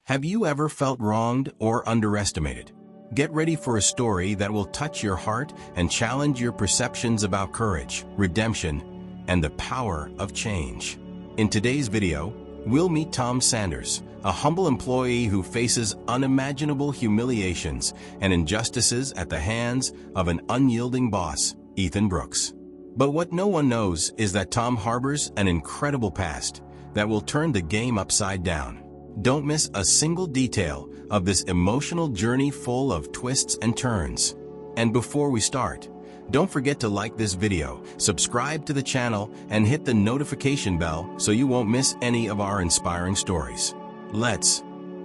Have you ever felt wronged or underestimated? Get ready for a story that will touch your heart and challenge your perceptions about courage, redemption, and the power of change. In today's video, we'll meet Tom Sanders, a humble employee who faces unimaginable humiliations and injustices at the hands of an unyielding boss, Ethan Brooks. But what no one knows is that Tom harbors an incredible past that will turn the game upside down. Don't miss a single detail of this emotional journey full of twists and turns. And before we start, don't forget to like this video, subscribe to the channel, and hit the notification bell so you won't miss any of our inspiring stories.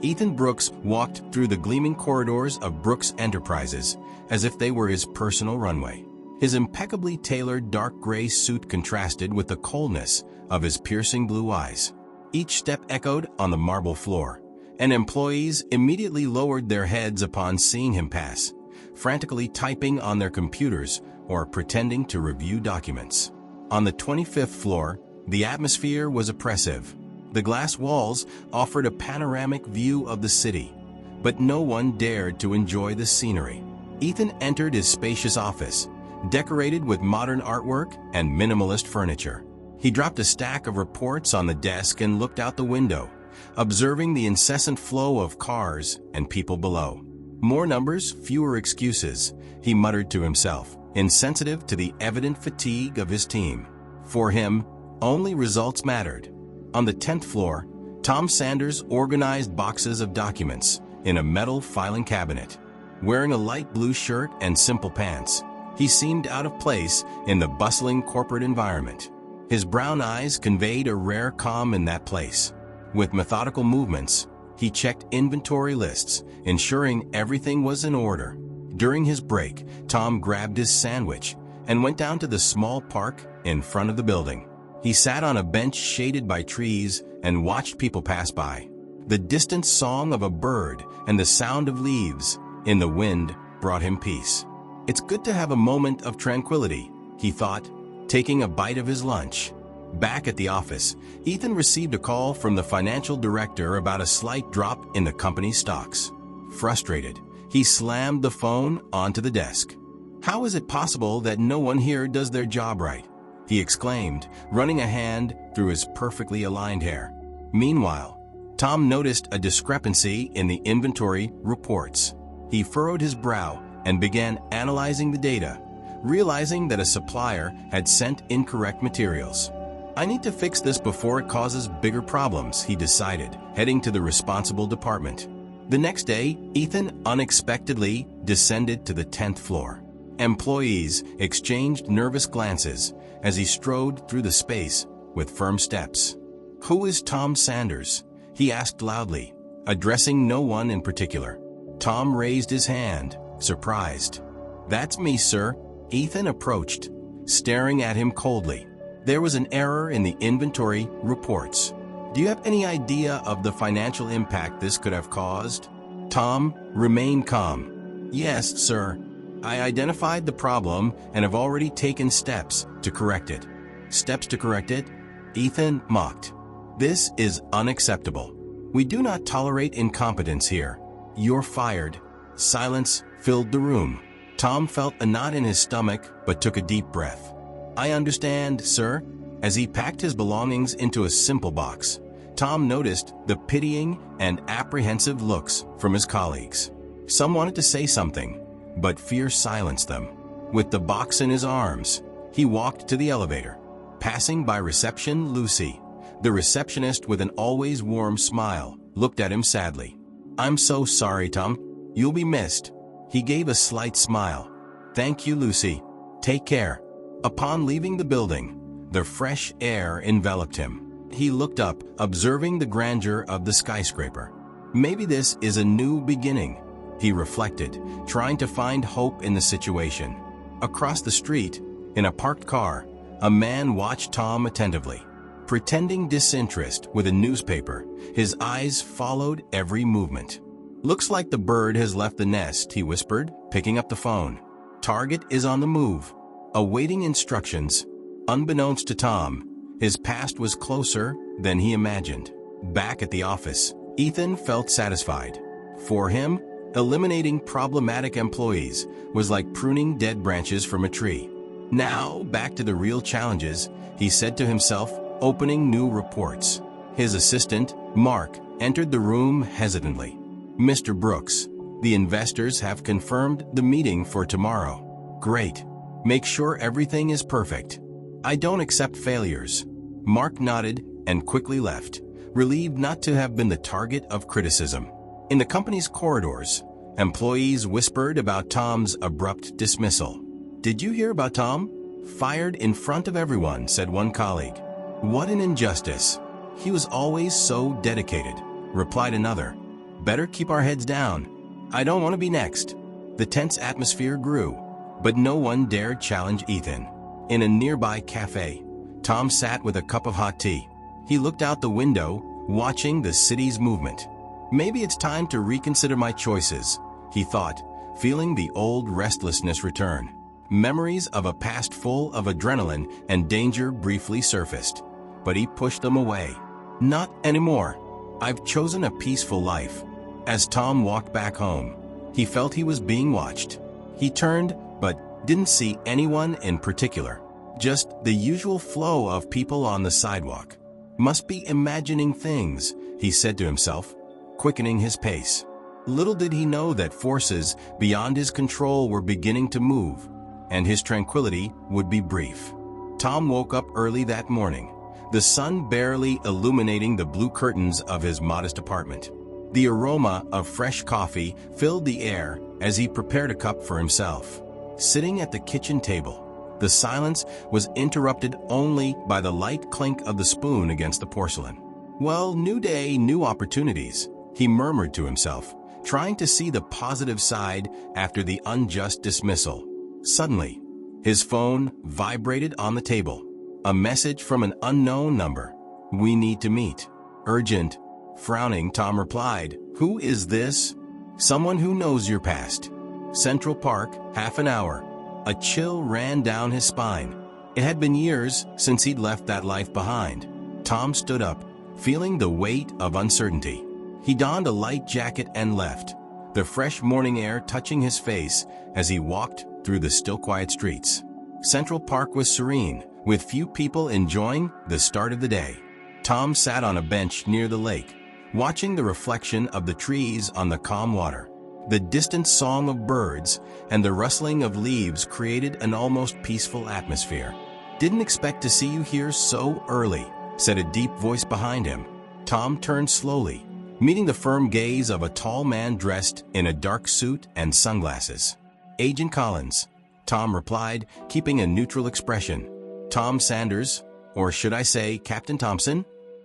Ethan Brooks walked through the gleaming corridors of Brooks Enterprises as if they were his personal runway. His impeccably tailored dark gray suit contrasted with the coldness of his piercing blue eyes. Each step echoed on the marble floor, and employees immediately lowered their heads upon seeing him pass, frantically typing on their computers or pretending to review documents. On the 25th floor, the atmosphere was oppressive. The glass walls offered a panoramic view of the city, but no one dared to enjoy the scenery. Ethan entered his spacious office, decorated with modern artwork and minimalist furniture. He dropped a stack of reports on the desk and looked out the window, observing the incessant flow of cars and people below. More numbers, fewer excuses, he muttered to himself, insensitive to the evident fatigue of his team. For him, only results mattered. On the 10th floor, Tom Sanders organized boxes of documents in a metal filing cabinet. Wearing a light blue shirt and simple pants, he seemed out of place in the bustling corporate environment. His brown eyes conveyed a rare calm in that place. With methodical movements, he checked inventory lists, ensuring everything was in order. During his break, Tom grabbed his sandwich and went down to the small park in front of the building. He sat on a bench shaded by trees and watched people pass by. The distant song of a bird and the sound of leaves in the wind brought him peace. It's good to have a moment of tranquility, he thought, taking a bite of his lunch. Back at the office, Ethan received a call from the financial director about a slight drop in the company's stocks. Frustrated, he slammed the phone onto the desk. "How is it possible that no one here does their job right?" he exclaimed, running a hand through his perfectly aligned hair. Meanwhile, Tom noticed a discrepancy in the inventory reports. He furrowed his brow and began analyzing the data, realizing that a supplier had sent incorrect materials. "I need to fix this before it causes bigger problems," he decided, heading to the responsible department. The next day, Ethan unexpectedly descended to the 10th floor. Employees exchanged nervous glances as he strode through the space with firm steps. "Who is Tom Sanders?" he asked loudly, addressing no one in particular. Tom raised his hand, surprised. "That's me, sir." Ethan approached, staring at him coldly. There was an error in the inventory reports. "Do you have any idea of the financial impact this could have caused?" Tom remained calm. "Yes, sir. I identified the problem and have already taken steps to correct it." "Steps to correct it?" Ethan mocked. "This is unacceptable. We do not tolerate incompetence here. You're fired." Silence filled the room. Tom felt a knot in his stomach but took a deep breath. "I understand, sir." As he packed his belongings into a simple box, Tom noticed the pitying and apprehensive looks from his colleagues. Some wanted to say something, but fear silenced them. With the box in his arms, he walked to the elevator. Passing by reception, Lucy, the receptionist with an always warm smile, looked at him sadly. "I'm so sorry, Tom. You'll be missed." He gave a slight smile. "Thank you, Lucy. Take care." Upon leaving the building, the fresh air enveloped him. He looked up, observing the grandeur of the skyscraper. Maybe this is a new beginning, he reflected, trying to find hope in the situation. Across the street, in a parked car, a man watched Tom attentively. Pretending disinterest with a newspaper, his eyes followed every movement. "Looks like the bird has left the nest," he whispered, picking up the phone. "Target is on the move." Awaiting instructions, unbeknownst to Tom, his past was closer than he imagined. Back at the office, Ethan felt satisfied. For him, eliminating problematic employees was like pruning dead branches from a tree. Now, back to the real challenges, he said to himself, opening new reports. His assistant, Mark, entered the room hesitantly. "Mr. Brooks, the investors have confirmed the meeting for tomorrow." "Great. Make sure everything is perfect." "I don't accept failures." Mark nodded and quickly left, relieved not to have been the target of criticism. In the company's corridors, employees whispered about Tom's abrupt dismissal. "Did you hear about Tom? Fired in front of everyone," said one colleague. "What an injustice. He was always so dedicated," replied another. "Better keep our heads down. I don't want to be next." The tense atmosphere grew, but no one dared challenge Ethan. In a nearby cafe, Tom sat with a cup of hot tea. He looked out the window, watching the city's movement. "Maybe it's time to reconsider my choices," he thought, feeling the old restlessness return. Memories of a past full of adrenaline and danger briefly surfaced, but he pushed them away. "Not anymore. I've chosen a peaceful life." As Tom walked back home, he felt he was being watched. He turned, but didn't see anyone in particular. Just the usual flow of people on the sidewalk. "Must be imagining things," he said to himself, quickening his pace. Little did he know that forces beyond his control were beginning to move, and his tranquility would be brief. Tom woke up early that morning, the sun barely illuminating the blue curtains of his modest apartment. The aroma of fresh coffee filled the air as he prepared a cup for himself. Sitting at the kitchen table, the silence was interrupted only by the light clink of the spoon against the porcelain. "Well, new day, new opportunities," he murmured to himself, trying to see the positive side after the unjust dismissal. Suddenly, his phone vibrated on the table. A message from an unknown number. "We need to meet. Urgent." Frowning, Tom replied, "Who is this?" "Someone who knows your past." "Central Park, half an hour." A chill ran down his spine. It had been years since he'd left that life behind. Tom stood up, feeling the weight of uncertainty. He donned a light jacket and left, the fresh morning air touching his face as he walked through the still quiet streets. Central Park was serene, with few people enjoying the start of the day. Tom sat on a bench near the lake, watching the reflection of the trees on the calm water. The distant song of birds and the rustling of leaves created an almost peaceful atmosphere. "Didn't expect to see you here so early," said a deep voice behind him. Tom turned slowly, meeting the firm gaze of a tall man dressed in a dark suit and sunglasses. "Agent Collins," Tom replied, keeping a neutral expression. "Tom Sanders, or should I say Captain Thompson?"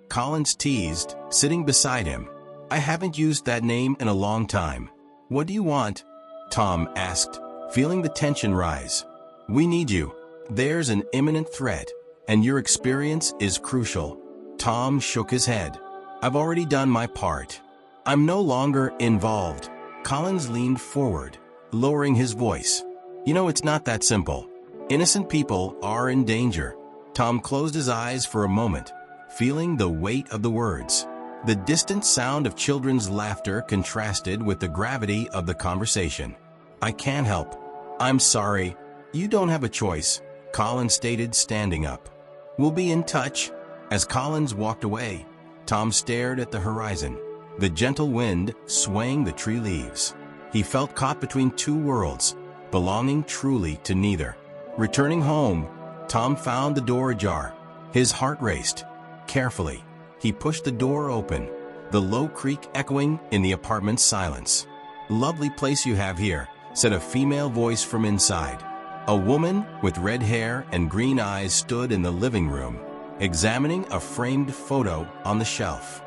Collins teased, sitting beside him. "I haven't used that name in a long time." "What do you want?" Tom asked, feeling the tension rise. "We need you. There's an imminent threat, and your experience is crucial." Tom shook his head. "I've already done my part. I'm no longer involved." Collins leaned forward, lowering his voice. "You know, it's not that simple. Innocent people are in danger." Tom closed his eyes for a moment, feeling the weight of the words. The distant sound of children's laughter contrasted with the gravity of the conversation. "I can't help. I'm sorry. You don't have a choice," Collins stated, standing up. "We'll be in touch." As Collins walked away, Tom stared at the horizon, the gentle wind swaying the tree leaves. He felt caught between two worlds, belonging truly to neither. Returning home, Tom found the door ajar. His heart raced. Carefully, he pushed the door open, the low creak echoing in the apartment's silence. "Lovely place you have here," said a female voice from inside. A woman with red hair and green eyes stood in the living room, examining a framed photo on the shelf.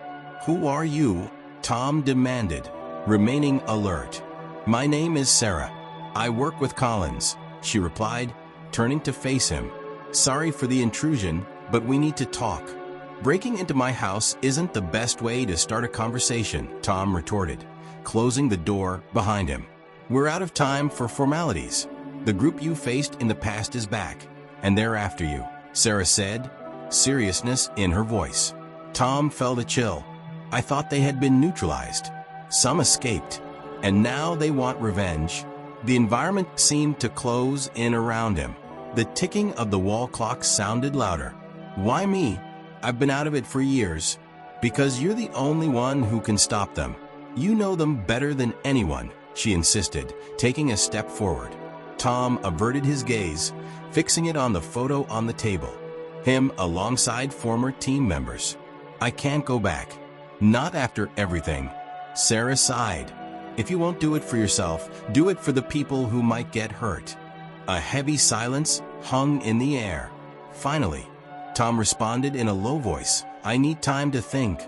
"Who are you?" Tom demanded, remaining alert. "My name is Sarah. I work with Collins," she replied, turning to face him. "Sorry for the intrusion, but we need to talk." "Breaking into my house isn't the best way to start a conversation," Tom retorted, closing the door behind him. "We're out of time for formalities. The group you faced in the past is back, and they're after you," Sarah said, seriousness in her voice. Tom felt a chill. I thought they had been neutralized. Some escaped, and now they want revenge. The environment seemed to close in around him. The ticking of the wall clock sounded louder. Why me? I've been out of it for years. Because you're the only one who can stop them. You know them better than anyone, she insisted, taking a step forward. Tom averted his gaze, fixing it on the photo on the table. Him alongside former team members. I can't go back. Not after everything. Sarah sighed. If you won't do it for yourself, do it for the people who might get hurt. A heavy silence hung in the air. Finally, Tom responded in a low voice. I need time to think.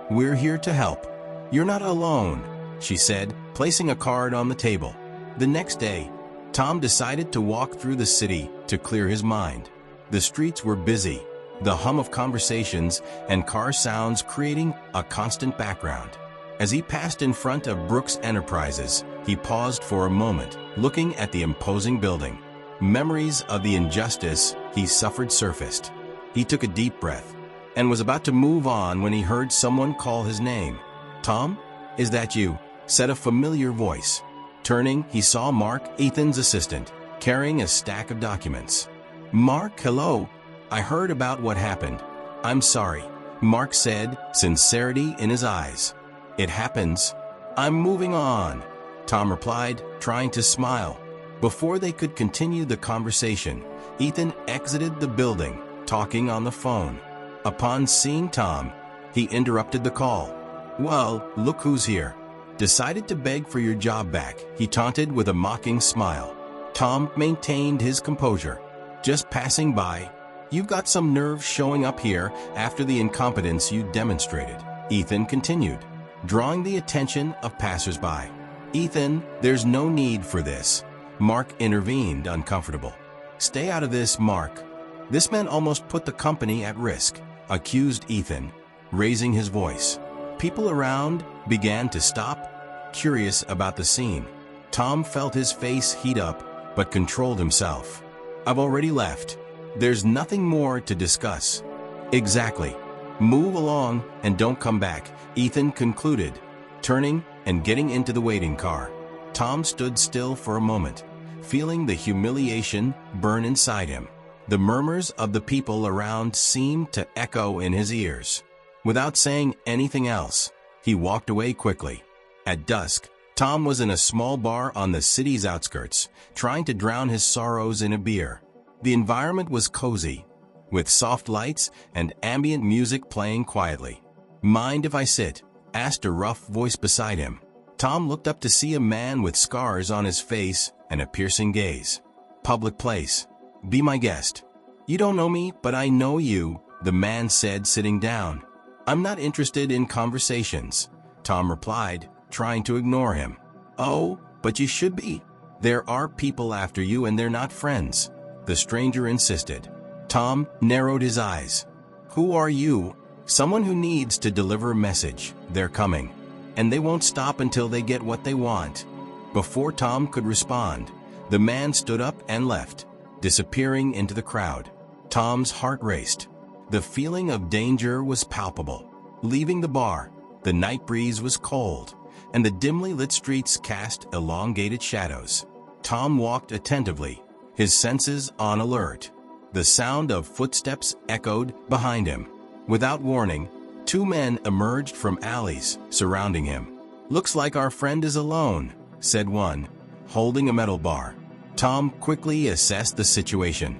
We're here to help. You're not alone, she said, placing a card on the table. The next day, Tom decided to walk through the city to clear his mind. The streets were busy, the hum of conversations and car sounds creating a constant background. As he passed in front of Brooks Enterprises, he paused for a moment, looking at the imposing building. Memories of the injustice he suffered surfaced. He took a deep breath and was about to move on when he heard someone call his name. Tom, is that you? Said a familiar voice. Turning, he saw Mark, Ethan's assistant, carrying a stack of documents. Mark, hello. I heard about what happened. I'm sorry, Mark said, sincerity in his eyes. It happens. I'm moving on, Tom replied, trying to smile. Before they could continue the conversation, Ethan exited the building, talking on the phone. Upon seeing Tom, he interrupted the call. Well, look who's here. Decided to beg for your job back, he taunted with a mocking smile. Tom maintained his composure. Just passing by. You've got some nerve showing up here after the incompetence you demonstrated, Ethan continued, drawing the attention of passersby. Ethan, there's no need for this. Mark intervened, uncomfortable. Stay out of this, Mark. This man almost put the company at risk, accused Ethan, raising his voice. People around began to stop, curious about the scene. Tom felt his face heat up, but controlled himself. I've already left. There's nothing more to discuss. Exactly. Move along and don't come back, Ethan concluded, turning and getting into the waiting car. Tom stood still for a moment, feeling the humiliation burn inside him. The murmurs of the people around seemed to echo in his ears. Without saying anything else, he walked away quickly. At dusk, Tom was in a small bar on the city's outskirts, trying to drown his sorrows in a beer. The environment was cozy, with soft lights and ambient music playing quietly. Mind if I sit? Asked a rough voice beside him. Tom looked up to see a man with scars on his face and a piercing gaze. Public place. Be my guest. You don't know me, but I know you, the man said, sitting down. I'm not interested in conversations, Tom replied, trying to ignore him. Oh, but you should be. There are people after you and they're not friends, the stranger insisted. Tom narrowed his eyes. Who are you? Someone who needs to deliver a message. They're coming. And they won't stop until they get what they want. Before Tom could respond, the man stood up and left, disappearing into the crowd. Tom's heart raced. The feeling of danger was palpable. Leaving the bar, the night breeze was cold, and the dimly lit streets cast elongated shadows. Tom walked attentively, his senses on alert. The sound of footsteps echoed behind him. Without warning, two men emerged from alleys surrounding him. Looks like our friend is alone, said one, holding a metal bar. Tom quickly assessed the situation.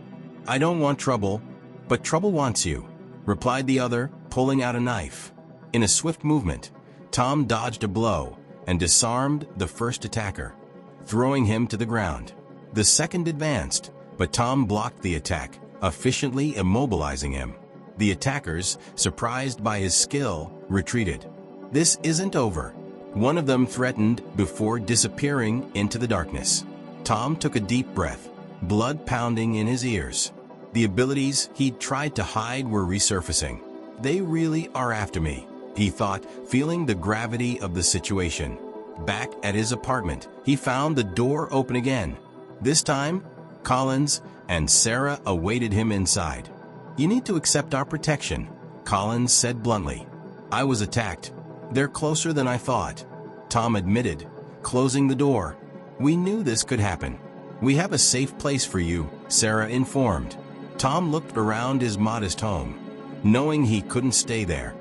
I don't want trouble, but trouble wants you, replied the other, pulling out a knife. In a swift movement, Tom dodged a blow and disarmed the first attacker, throwing him to the ground. The second advanced, but Tom blocked the attack, efficiently immobilizing him. The attackers, surprised by his skill, retreated. This isn't over, one of them threatened before disappearing into the darkness. Tom took a deep breath, blood pounding in his ears. The abilities he'd tried to hide were resurfacing. They really are after me, he thought, feeling the gravity of the situation. Back at his apartment, he found the door open again. This time, Collins and Sarah awaited him inside. You need to accept our protection, Collins said bluntly. I was attacked. They're closer than I thought, Tom admitted, closing the door. We knew this could happen. We have a safe place for you, Sarah informed. Tom looked around his modest home, knowing he couldn't stay there.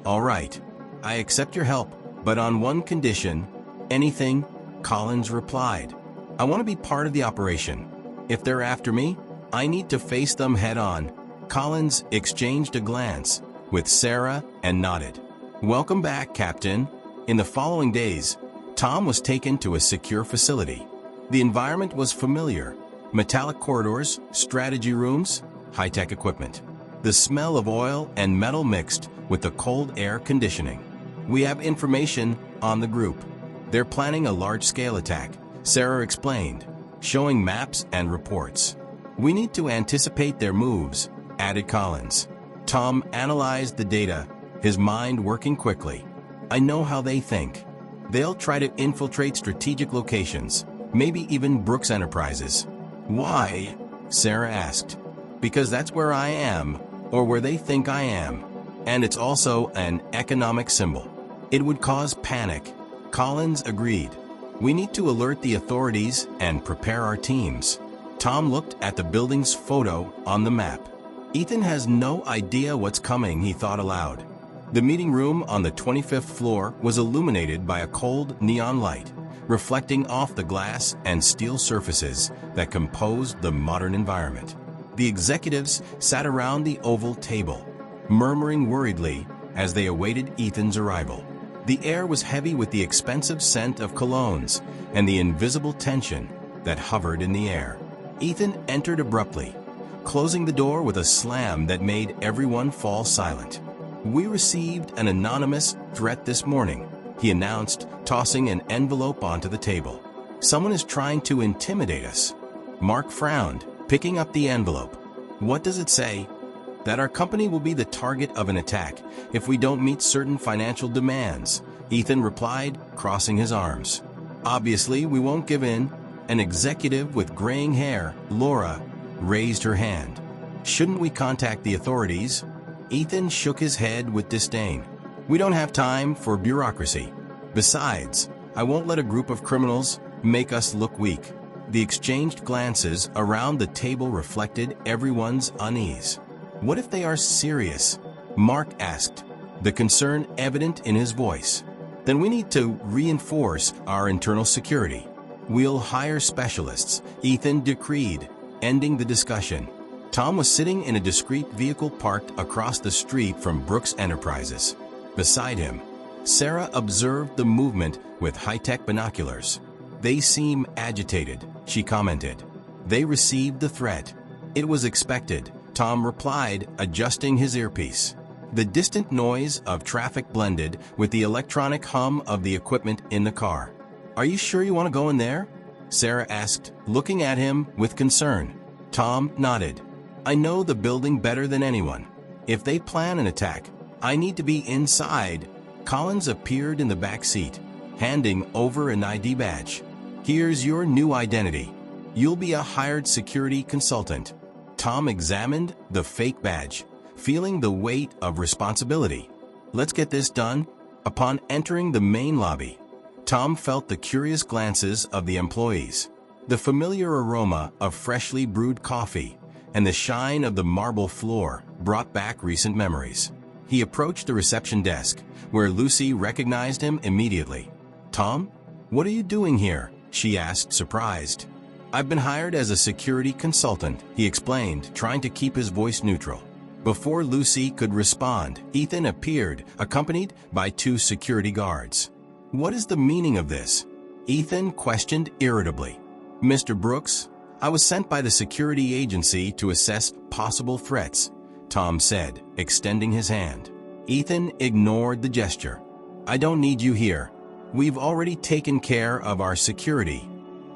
All right, I accept your help, but on one condition. Anything? Collins replied. I want to be part of the operation. If they're after me, I need to face them head on. Collins exchanged a glance with Sarah and nodded. Welcome back, Captain. In the following days, Tom was taken to a secure facility. The environment was familiar. Metallic corridors, strategy rooms, high-tech equipment. The smell of oil and metal mixed with the cold air conditioning. We have information on the group. They're planning a large-scale attack, Sarah explained, showing maps and reports. We need to anticipate their moves, added Collins. Tom analyzed the data, his mind working quickly. I know how they think. They'll try to infiltrate strategic locations, maybe even Brooks Enterprises. Why? Sarah asked. Because that's where I am, or where they think I am. And it's also an economic symbol. It would cause panic. Collins agreed. We need to alert the authorities and prepare our teams. Tom looked at the building's photo on the map. Ethan has no idea what's coming, he thought aloud. The meeting room on the 25th floor was illuminated by a cold neon light, reflecting off the glass and steel surfaces that composed the modern environment. The executives sat around the oval table, murmuring worriedly as they awaited Ethan's arrival. The air was heavy with the expensive scent of colognes and the invisible tension that hovered in the air. Ethan entered abruptly, closing the door with a slam that made everyone fall silent. We received an anonymous threat this morning, he announced, tossing an envelope onto the table. Someone is trying to intimidate us. Mark frowned, picking up the envelope. What does it say? That our company will be the target of an attack if we don't meet certain financial demands, Ethan replied, crossing his arms. Obviously, we won't give in. An executive with graying hair, Laura, raised her hand. Shouldn't we contact the authorities? Ethan shook his head with disdain. We don't have time for bureaucracy. Besides, I won't let a group of criminals make us look weak. The exchanged glances around the table reflected everyone's unease. What if they are serious? Mark asked, the concern evident in his voice. Then we need to reinforce our internal security. We'll hire specialists, Ethan decreed, ending the discussion. Tom was sitting in a discreet vehicle parked across the street from Brooks Enterprises. Beside him, Sarah observed the movement with high-tech binoculars. They seem agitated, she commented. They received the threat. It was expected, Tom replied, adjusting his earpiece. The distant noise of traffic blended with the electronic hum of the equipment in the car. Are you sure you want to go in there? Sarah asked, looking at him with concern. Tom nodded. I know the building better than anyone. If they plan an attack, I need to be inside. Collins appeared in the back seat, handing over an ID badge. Here's your new identity. You'll be a hired security consultant. Tom examined the fake badge, feeling the weight of responsibility. Let's get this done. Upon entering the main lobby, Tom felt the curious glances of the employees. The familiar aroma of freshly brewed coffee and the shine of the marble floor brought back recent memories. He approached the reception desk, where Lucy recognized him immediately. Tom, what are you doing here? She asked, surprised. I've been hired as a security consultant, he explained, trying to keep his voice neutral. Before Lucy could respond, Ethan appeared, accompanied by 2 security guards. What is the meaning of this? Ethan questioned irritably. Mr. Brooks, I was sent by the security agency to assess possible threats, Tom said, extending his hand. Ethan ignored the gesture. I don't need you here. We've already taken care of our security.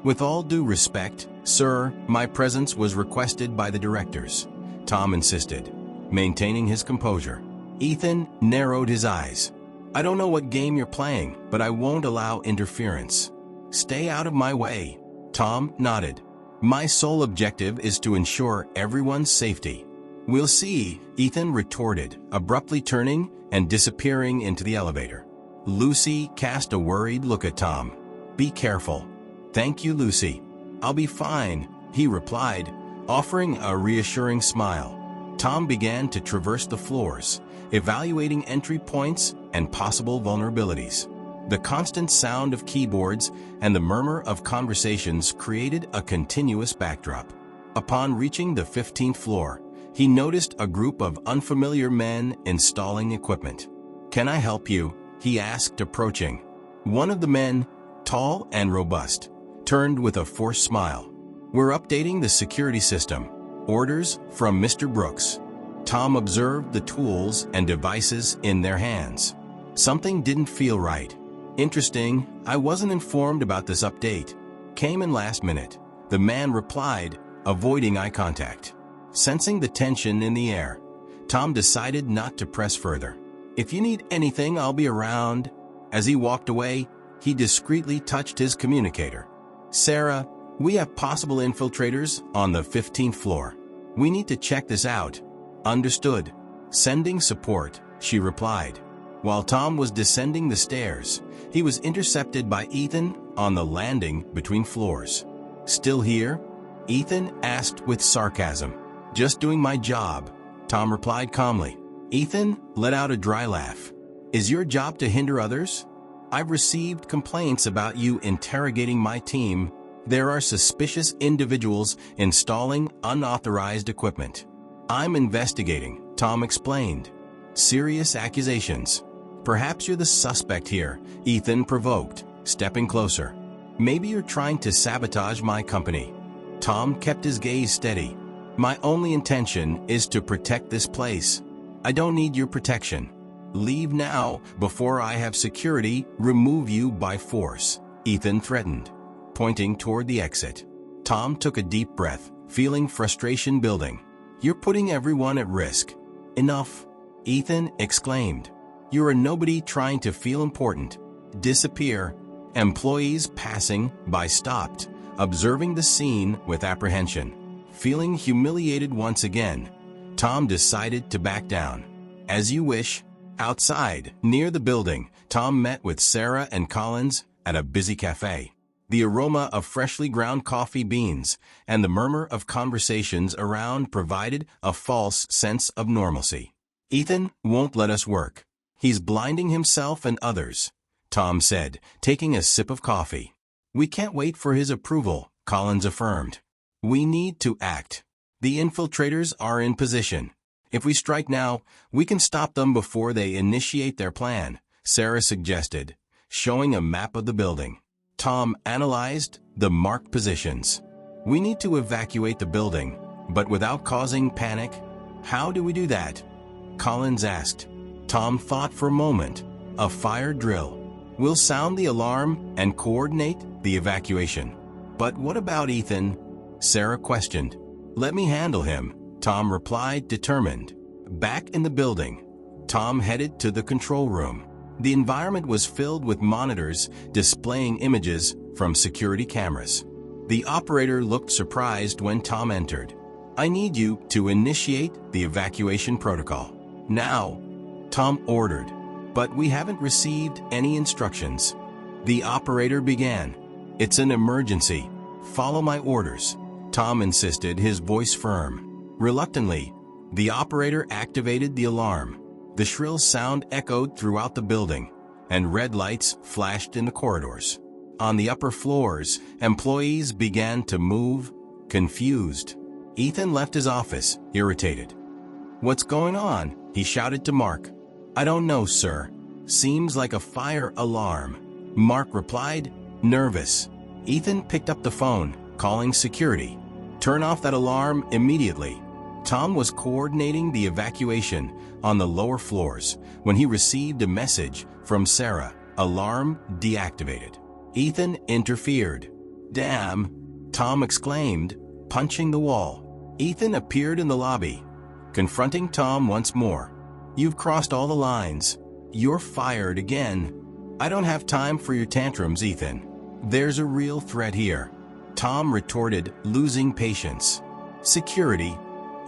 With all due respect, sir, my presence was requested by the directors, Tom insisted, maintaining his composure. Ethan narrowed his eyes. I don't know what game you're playing, but I won't allow interference. Stay out of my way. Tom nodded. My sole objective is to ensure everyone's safety. We'll see, Ethan retorted, abruptly turning and disappearing into the elevator. Lucy cast a worried look at Tom. "Be careful." "Thank you, Lucy. I'll be fine," he replied, offering a reassuring smile. Tom began to traverse the floors, evaluating entry points and possible vulnerabilities. The constant sound of keyboards and the murmur of conversations created a continuous backdrop. Upon reaching the 15th floor, he noticed a group of unfamiliar men installing equipment. "Can I help you?" he asked, approaching. One of the men, tall and robust, turned with a forced smile. "We're updating the security system. Orders from Mr. Brooks." Tom observed the tools and devices in their hands. Something didn't feel right. "Interesting, I wasn't informed about this update. Came in last minute," the man replied, avoiding eye contact. Sensing the tension in the air, Tom decided not to press further. "If you need anything, I'll be around." As he walked away, he discreetly touched his communicator. "Sarah, we have possible infiltrators on the 15th floor. We need to check this out." "Understood. Sending support," she replied. While Tom was descending the stairs, he was intercepted by Ethan on the landing between floors. "Still here?" Ethan asked with sarcasm. "Just doing my job," Tom replied calmly. Ethan let out a dry laugh. "Is your job to hinder others? I've received complaints about you interrogating my team. There are suspicious individuals installing unauthorized equipment." "I'm investigating," Tom explained. "Serious accusations." "Perhaps you're the suspect here," Ethan provoked, stepping closer. "Maybe you're trying to sabotage my company." Tom kept his gaze steady. "My only intention is to protect this place. I don't need your protection. Leave now before I have security remove you by force," Ethan threatened, pointing toward the exit. Tom took a deep breath, feeling frustration building. "You're putting everyone at risk." "Enough," Ethan exclaimed. "You're a nobody trying to feel important. Disappear." Employees passing by stopped, observing the scene with apprehension. Feeling humiliated once again, Tom decided to back down. "As you wish." Outside, near the building, Tom met with Sarah and Collins at a busy cafe. The aroma of freshly ground coffee beans and the murmur of conversations around provided a false sense of normalcy. "Ethan won't let us work. He's blinding himself and others," Tom said, taking a sip of coffee. "We can't wait for his approval," Collins affirmed. "We need to act. The infiltrators are in position. If we strike now, we can stop them before they initiate their plan," Sarah suggested, showing a map of the building. Tom analyzed the marked positions. "We need to evacuate the building, but without causing panic." "How do we do that?" Collins asked. Tom thought for a moment. "A fire drill. We'll sound the alarm and coordinate the evacuation." "But what about Ethan?" Sarah questioned. "Let me handle him," Tom replied, determined. Back in the building, Tom headed to the control room. The environment was filled with monitors displaying images from security cameras. The operator looked surprised when Tom entered. "I need you to initiate the evacuation protocol now," Tom ordered. "But we haven't received any instructions." The operator began. "It's an emergency. Follow my orders," Tom insisted, his voice firm. Reluctantly, the operator activated the alarm. The shrill sound echoed throughout the building, and red lights flashed in the corridors. On the upper floors, employees began to move, confused. Ethan left his office, irritated. "What's going on?" he shouted to Mark. "I don't know, sir. Seems like a fire alarm," Mark replied, nervous. Ethan picked up the phone, calling security. "Turn off that alarm immediately." Tom was coordinating the evacuation on the lower floors when he received a message from Sarah. "Alarm deactivated." Ethan interfered. "Damn!" Tom exclaimed, punching the wall. Ethan appeared in the lobby, confronting Tom once more. "You've crossed all the lines. You're fired again." "I don't have time for your tantrums, Ethan. There's a real threat here," Tom retorted, losing patience. "Security,"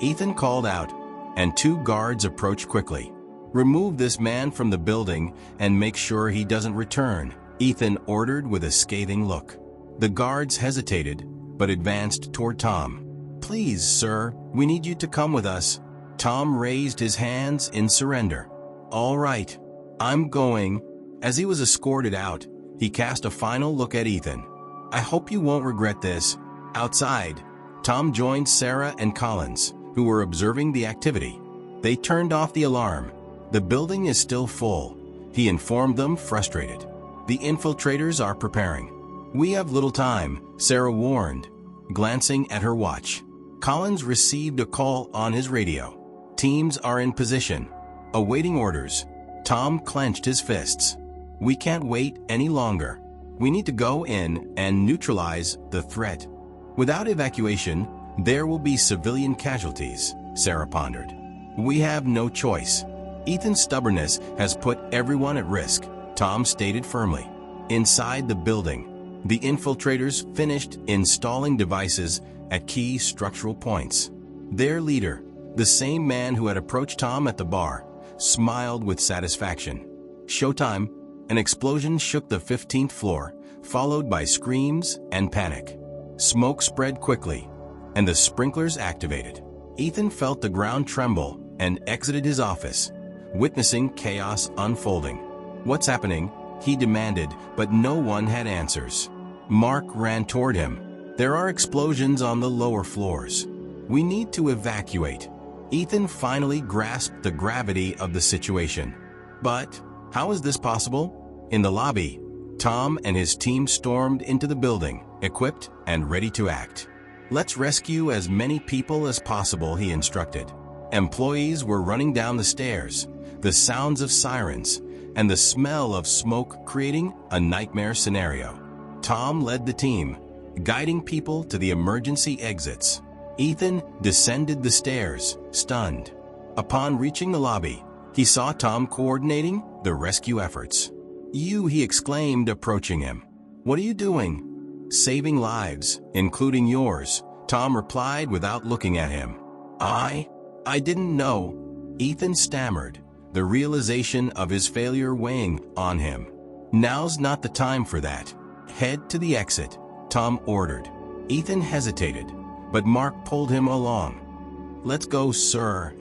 Ethan called out, and two guards approached quickly. "Remove this man from the building and make sure he doesn't return," Ethan ordered with a scathing look. The guards hesitated, but advanced toward Tom. "Please, sir, we need you to come with us." Tom raised his hands in surrender. "All right, I'm going." As he was escorted out, he cast a final look at Ethan. "I hope you won't regret this." Outside, Tom joined Sarah and Collins, who were observing the activity. They turned off the alarm. "The building is still full," he informed them, frustrated. "The infiltrators are preparing." "We have little time," Sarah warned, glancing at her watch. Collins received a call on his radio. "Teams are in position, awaiting orders." Tom clenched his fists. "We can't wait any longer. We need to go in and neutralize the threat. Without evacuation, there will be civilian casualties," Sarah pondered. "We have no choice. Ethan's stubbornness has put everyone at risk," Tom stated firmly. Inside the building, the infiltrators finished installing devices at key structural points. Their leader, the same man who had approached Tom at the bar, smiled with satisfaction. Showtime. An explosion shook the 15th floor, followed by screams and panic. Smoke spread quickly, and the sprinklers activated. Ethan felt the ground tremble and exited his office, witnessing chaos unfolding. "What's happening?" he demanded, but no one had answers. Mark ran toward him. "There are explosions on the lower floors. We need to evacuate." Ethan finally grasped the gravity of the situation. "But how is this possible?" In the lobby, Tom and his team stormed into the building, equipped and ready to act. "Let's rescue as many people as possible," he instructed. Employees were running down the stairs, the sounds of sirens and the smell of smoke creating a nightmare scenario. Tom led the team, guiding people to the emergency exits. Ethan descended the stairs, stunned. Upon reaching the lobby, he saw Tom coordinating the rescue efforts. "You," he exclaimed, approaching him. "What are you doing?" "Saving lives, including yours," Tom replied without looking at him. I didn't know," Ethan stammered, the realization of his failure weighing on him. "Now's not the time for that. Head to the exit," Tom ordered. Ethan hesitated, but Mark pulled him along. "Let's go, sir."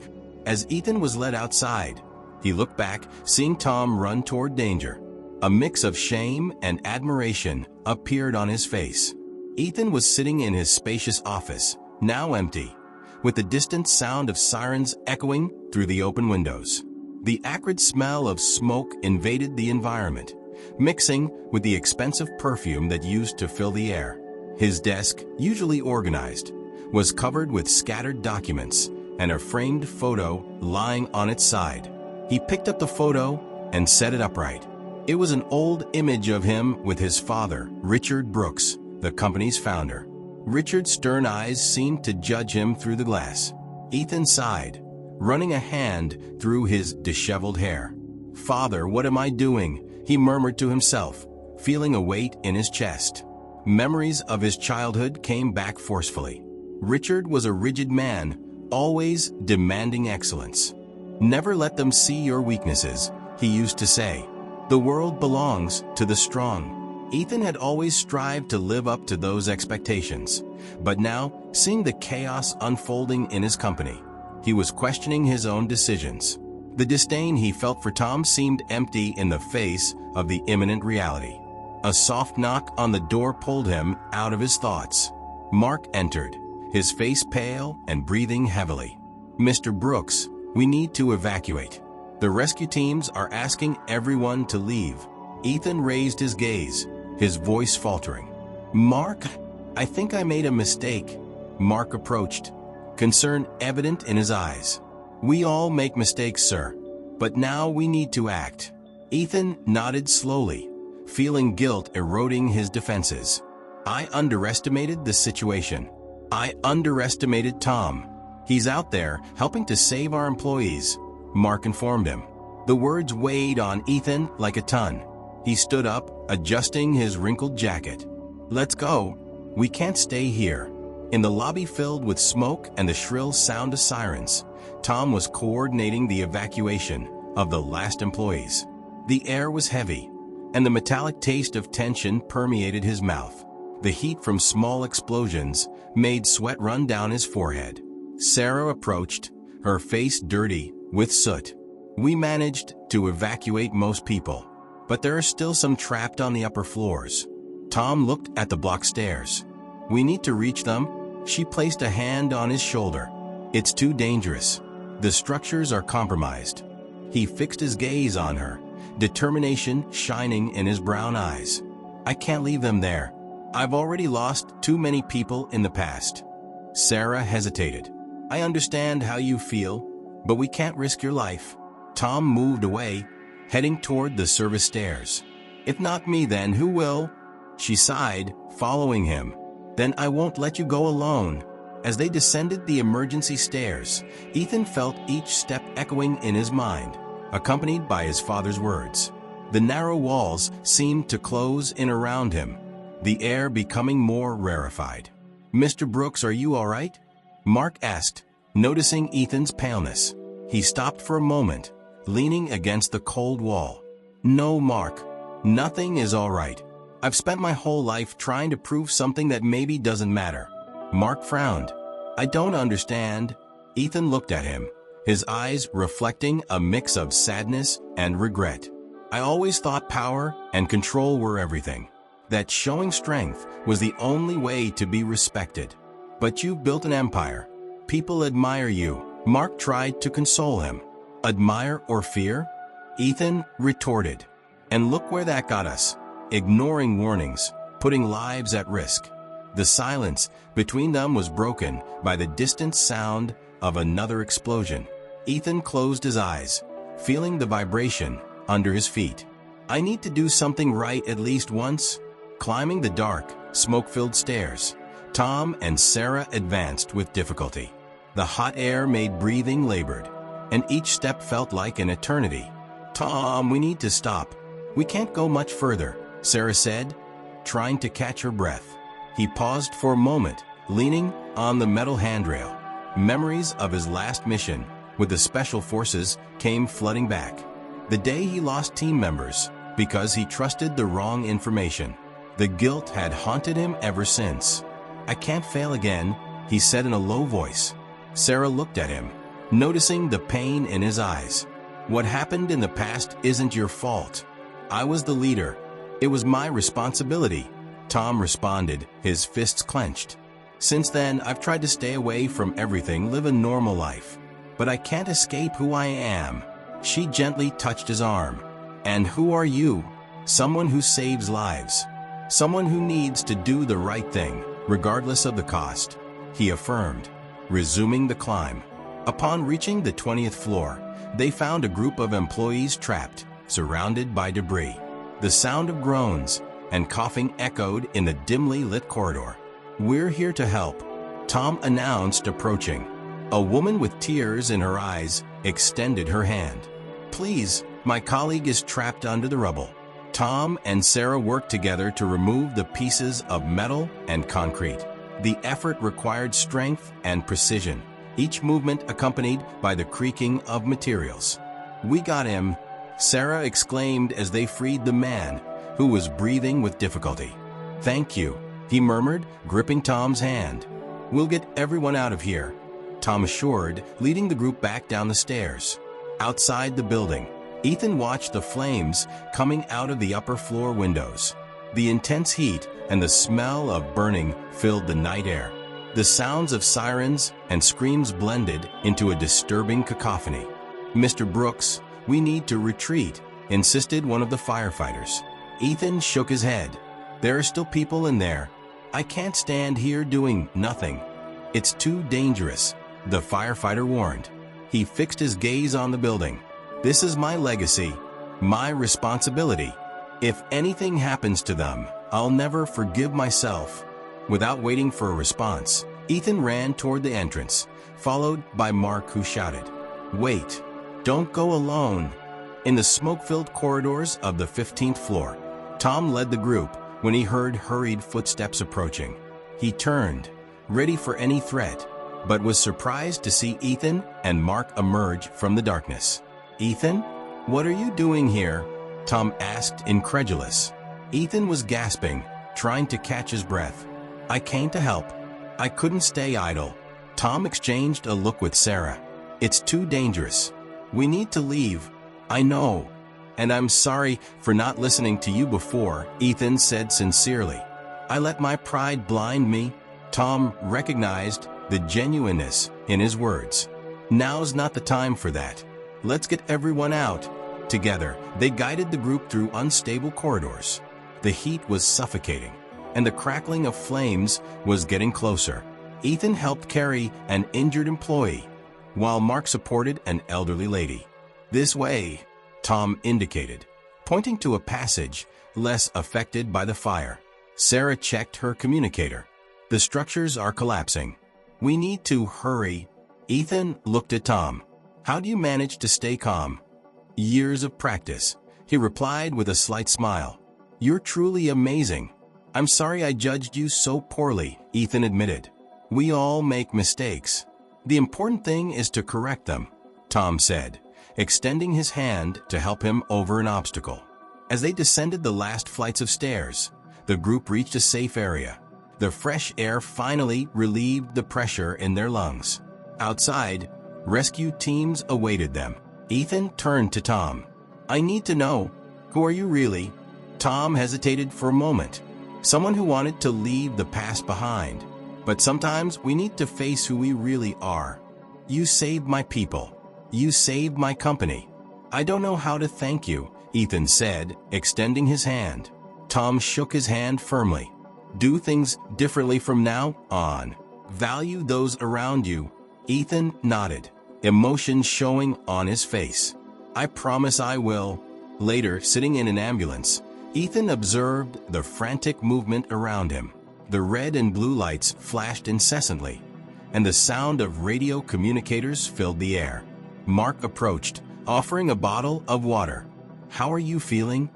As Ethan was led outside, he looked back, seeing Tom run toward danger. A mix of shame and admiration appeared on his face. Ethan was sitting in his spacious office, now empty, with the distant sound of sirens echoing through the open windows. The acrid smell of smoke invaded the environment, mixing with the expensive perfume that used to fill the air. His desk, usually organized, was covered with scattered documents and a framed photo lying on its side. He picked up the photo and set it upright. It was an old image of him with his father, Richard Brooks, the company's founder. Richard's stern eyes seemed to judge him through the glass. Ethan sighed, running a hand through his disheveled hair. "Father, what am I doing?" he murmured to himself, feeling a weight in his chest. Memories of his childhood came back forcefully. Richard was a rigid man, always demanding excellence. "Never let them see your weaknesses," he used to say. "The world belongs to the strong." Ethan had always strived to live up to those expectations, but now, seeing the chaos unfolding in his company, he was questioning his own decisions. The disdain he felt for Tom seemed empty in the face of the imminent reality. A soft knock on the door pulled him out of his thoughts. Mark entered, his face pale and breathing heavily. "Mr. Brooks, we need to evacuate. The rescue teams are asking everyone to leave." Ethan raised his gaze, his voice faltering. "Mark, I think I made a mistake." Mark approached, concern evident in his eyes. "We all make mistakes, sir, but now we need to act." Ethan nodded slowly, feeling guilt eroding his defenses. "I underestimated the situation. I underestimated Tom. He's out there helping to save our employees," Mark informed him. The words weighed on Ethan like a ton. He stood up, adjusting his wrinkled jacket. "Let's go. We can't stay here." In the lobby filled with smoke and the shrill sound of sirens, Tom was coordinating the evacuation, of the last employees. The air was heavy, and the metallic taste of tension permeated his mouth. The heat from small explosions made sweat run down his forehead. Sarah approached, her face dirty with soot. We managed to evacuate most people, but there are still some trapped on the upper floors. Tom looked at the block stairs. We need to reach them. She placed a hand on his shoulder. It's too dangerous. The structures are compromised. He fixed his gaze on her, determination shining in his brown eyes. I can't leave them there. I've already lost too many people in the past. Sarah hesitated. I understand how you feel, but we can't risk your life. Tom moved away, heading toward the service stairs. If not me, then who will? She sighed, following him. Then I won't let you go alone. As they descended the emergency stairs, Ethan felt each step echoing in his mind, accompanied by his father's words. The narrow walls seemed to close in around him, the air becoming more rarefied. Mr. Brooks, are you all right? Mark asked, noticing Ethan's paleness. He stopped for a moment, leaning against the cold wall. No, Mark. Nothing is all right. I've spent my whole life trying to prove something that maybe doesn't matter. Mark frowned. I don't understand. Ethan looked at him, his eyes reflecting a mix of sadness and regret. I always thought power and control were everything, that showing strength was the only way to be respected. But you've built an empire. People admire you. Mark tried to console him. Admire or fear? Ethan retorted. And look where that got us. Ignoring warnings, putting lives at risk. The silence between them was broken by the distant sound of another explosion. Ethan closed his eyes, feeling the vibration under his feet. I need to do something right at least once. Climbing the dark, smoke-filled stairs, Tom and Sarah advanced with difficulty. The hot air made breathing labored, and each step felt like an eternity. Tom, we need to stop. We can't go much further, Sarah said, trying to catch her breath. He paused for a moment, leaning on the metal handrail. Memories of his last mission with the Special Forces came flooding back. The day he lost team members because he trusted the wrong information. The guilt had haunted him ever since. I can't fail again, he said in a low voice. Sarah looked at him, noticing the pain in his eyes. What happened in the past isn't your fault. I was the leader. It was my responsibility. Tom responded, his fists clenched. Since then, I've tried to stay away from everything, live a normal life. But I can't escape who I am. She gently touched his arm. And who are you? Someone who saves lives. Someone who needs to do the right thing, regardless of the cost, he affirmed, resuming the climb. Upon reaching the 20th floor, they found a group of employees trapped, surrounded by debris. The sound of groans and coughing echoed in the dimly lit corridor. We're here to help, Tom announced, approaching. A woman with tears in her eyes extended her hand. Please, my colleague is trapped under the rubble. Tom and Sarah worked together to remove the pieces of metal and concrete. The effort required strength and precision, each movement accompanied by the creaking of materials. We got him, Sarah exclaimed as they freed the man, who was breathing with difficulty. Thank you, he murmured, gripping Tom's hand. We'll get everyone out of here, Tom assured, leading the group back down the stairs. Outside the building, Ethan watched the flames coming out of the upper floor windows. The intense heat and the smell of burning filled the night air. The sounds of sirens and screams blended into a disturbing cacophony. Mr. Brooks, we need to retreat, insisted one of the firefighters. Ethan shook his head. There are still people in there. I can't stand here doing nothing. It's too dangerous, the firefighter warned. He fixed his gaze on the building. This is my legacy, my responsibility. If anything happens to them, I'll never forgive myself. Without waiting for a response, Ethan ran toward the entrance, followed by Mark, who shouted, Wait, don't go alone. In the smoke-filled corridors of the 15th floor, Tom led the group when he heard hurried footsteps approaching. He turned, ready for any threat, but was surprised to see Ethan and Mark emerge from the darkness. Ethan? "What are you doing here?" Tom asked, incredulous. Ethan was gasping, trying to catch his breath. "I came to help. I couldn't stay idle." Tom exchanged a look with Sarah. "It's too dangerous. We need to leave." "I know. And I'm sorry for not listening to you before," Ethan said sincerely. "I let my pride blind me." Tom recognized the genuineness in his words. "Now's not the time for that. Let's get everyone out." Together, they guided the group through unstable corridors. The heat was suffocating, and the crackling of flames was getting closer. Ethan helped carry an injured employee, while Mark supported an elderly lady. "This way," Tom indicated, pointing to a passage less affected by the fire. Sarah checked her communicator. "The structures are collapsing. We need to hurry." Ethan looked at Tom. "How do you manage to stay calm?" "Years of practice," he replied with a slight smile. "You're truly amazing." "I'm sorry I judged you so poorly," Ethan admitted. "We all make mistakes. The important thing is to correct them," Tom said, extending his hand to help him over an obstacle. As they descended the last flights of stairs, the group reached a safe area. The fresh air finally relieved the pressure in their lungs. Outside, rescue teams awaited them. Ethan turned to Tom. "I need to know, who are you really?" Tom hesitated for a moment. "Someone who wanted to leave the past behind. But sometimes we need to face who we really are." "You saved my people. You saved my company." "I don't know how to thank you," Ethan said, extending his hand. Tom shook his hand firmly. "Do things differently from now on. Value those around you." Ethan nodded, emotion showing on his face. "I promise I will." Later, sitting in an ambulance, Ethan observed the frantic movement around him. The red and blue lights flashed incessantly, and the sound of radio communicators filled the air. Mark approached, offering a bottle of water. "How are you feeling?"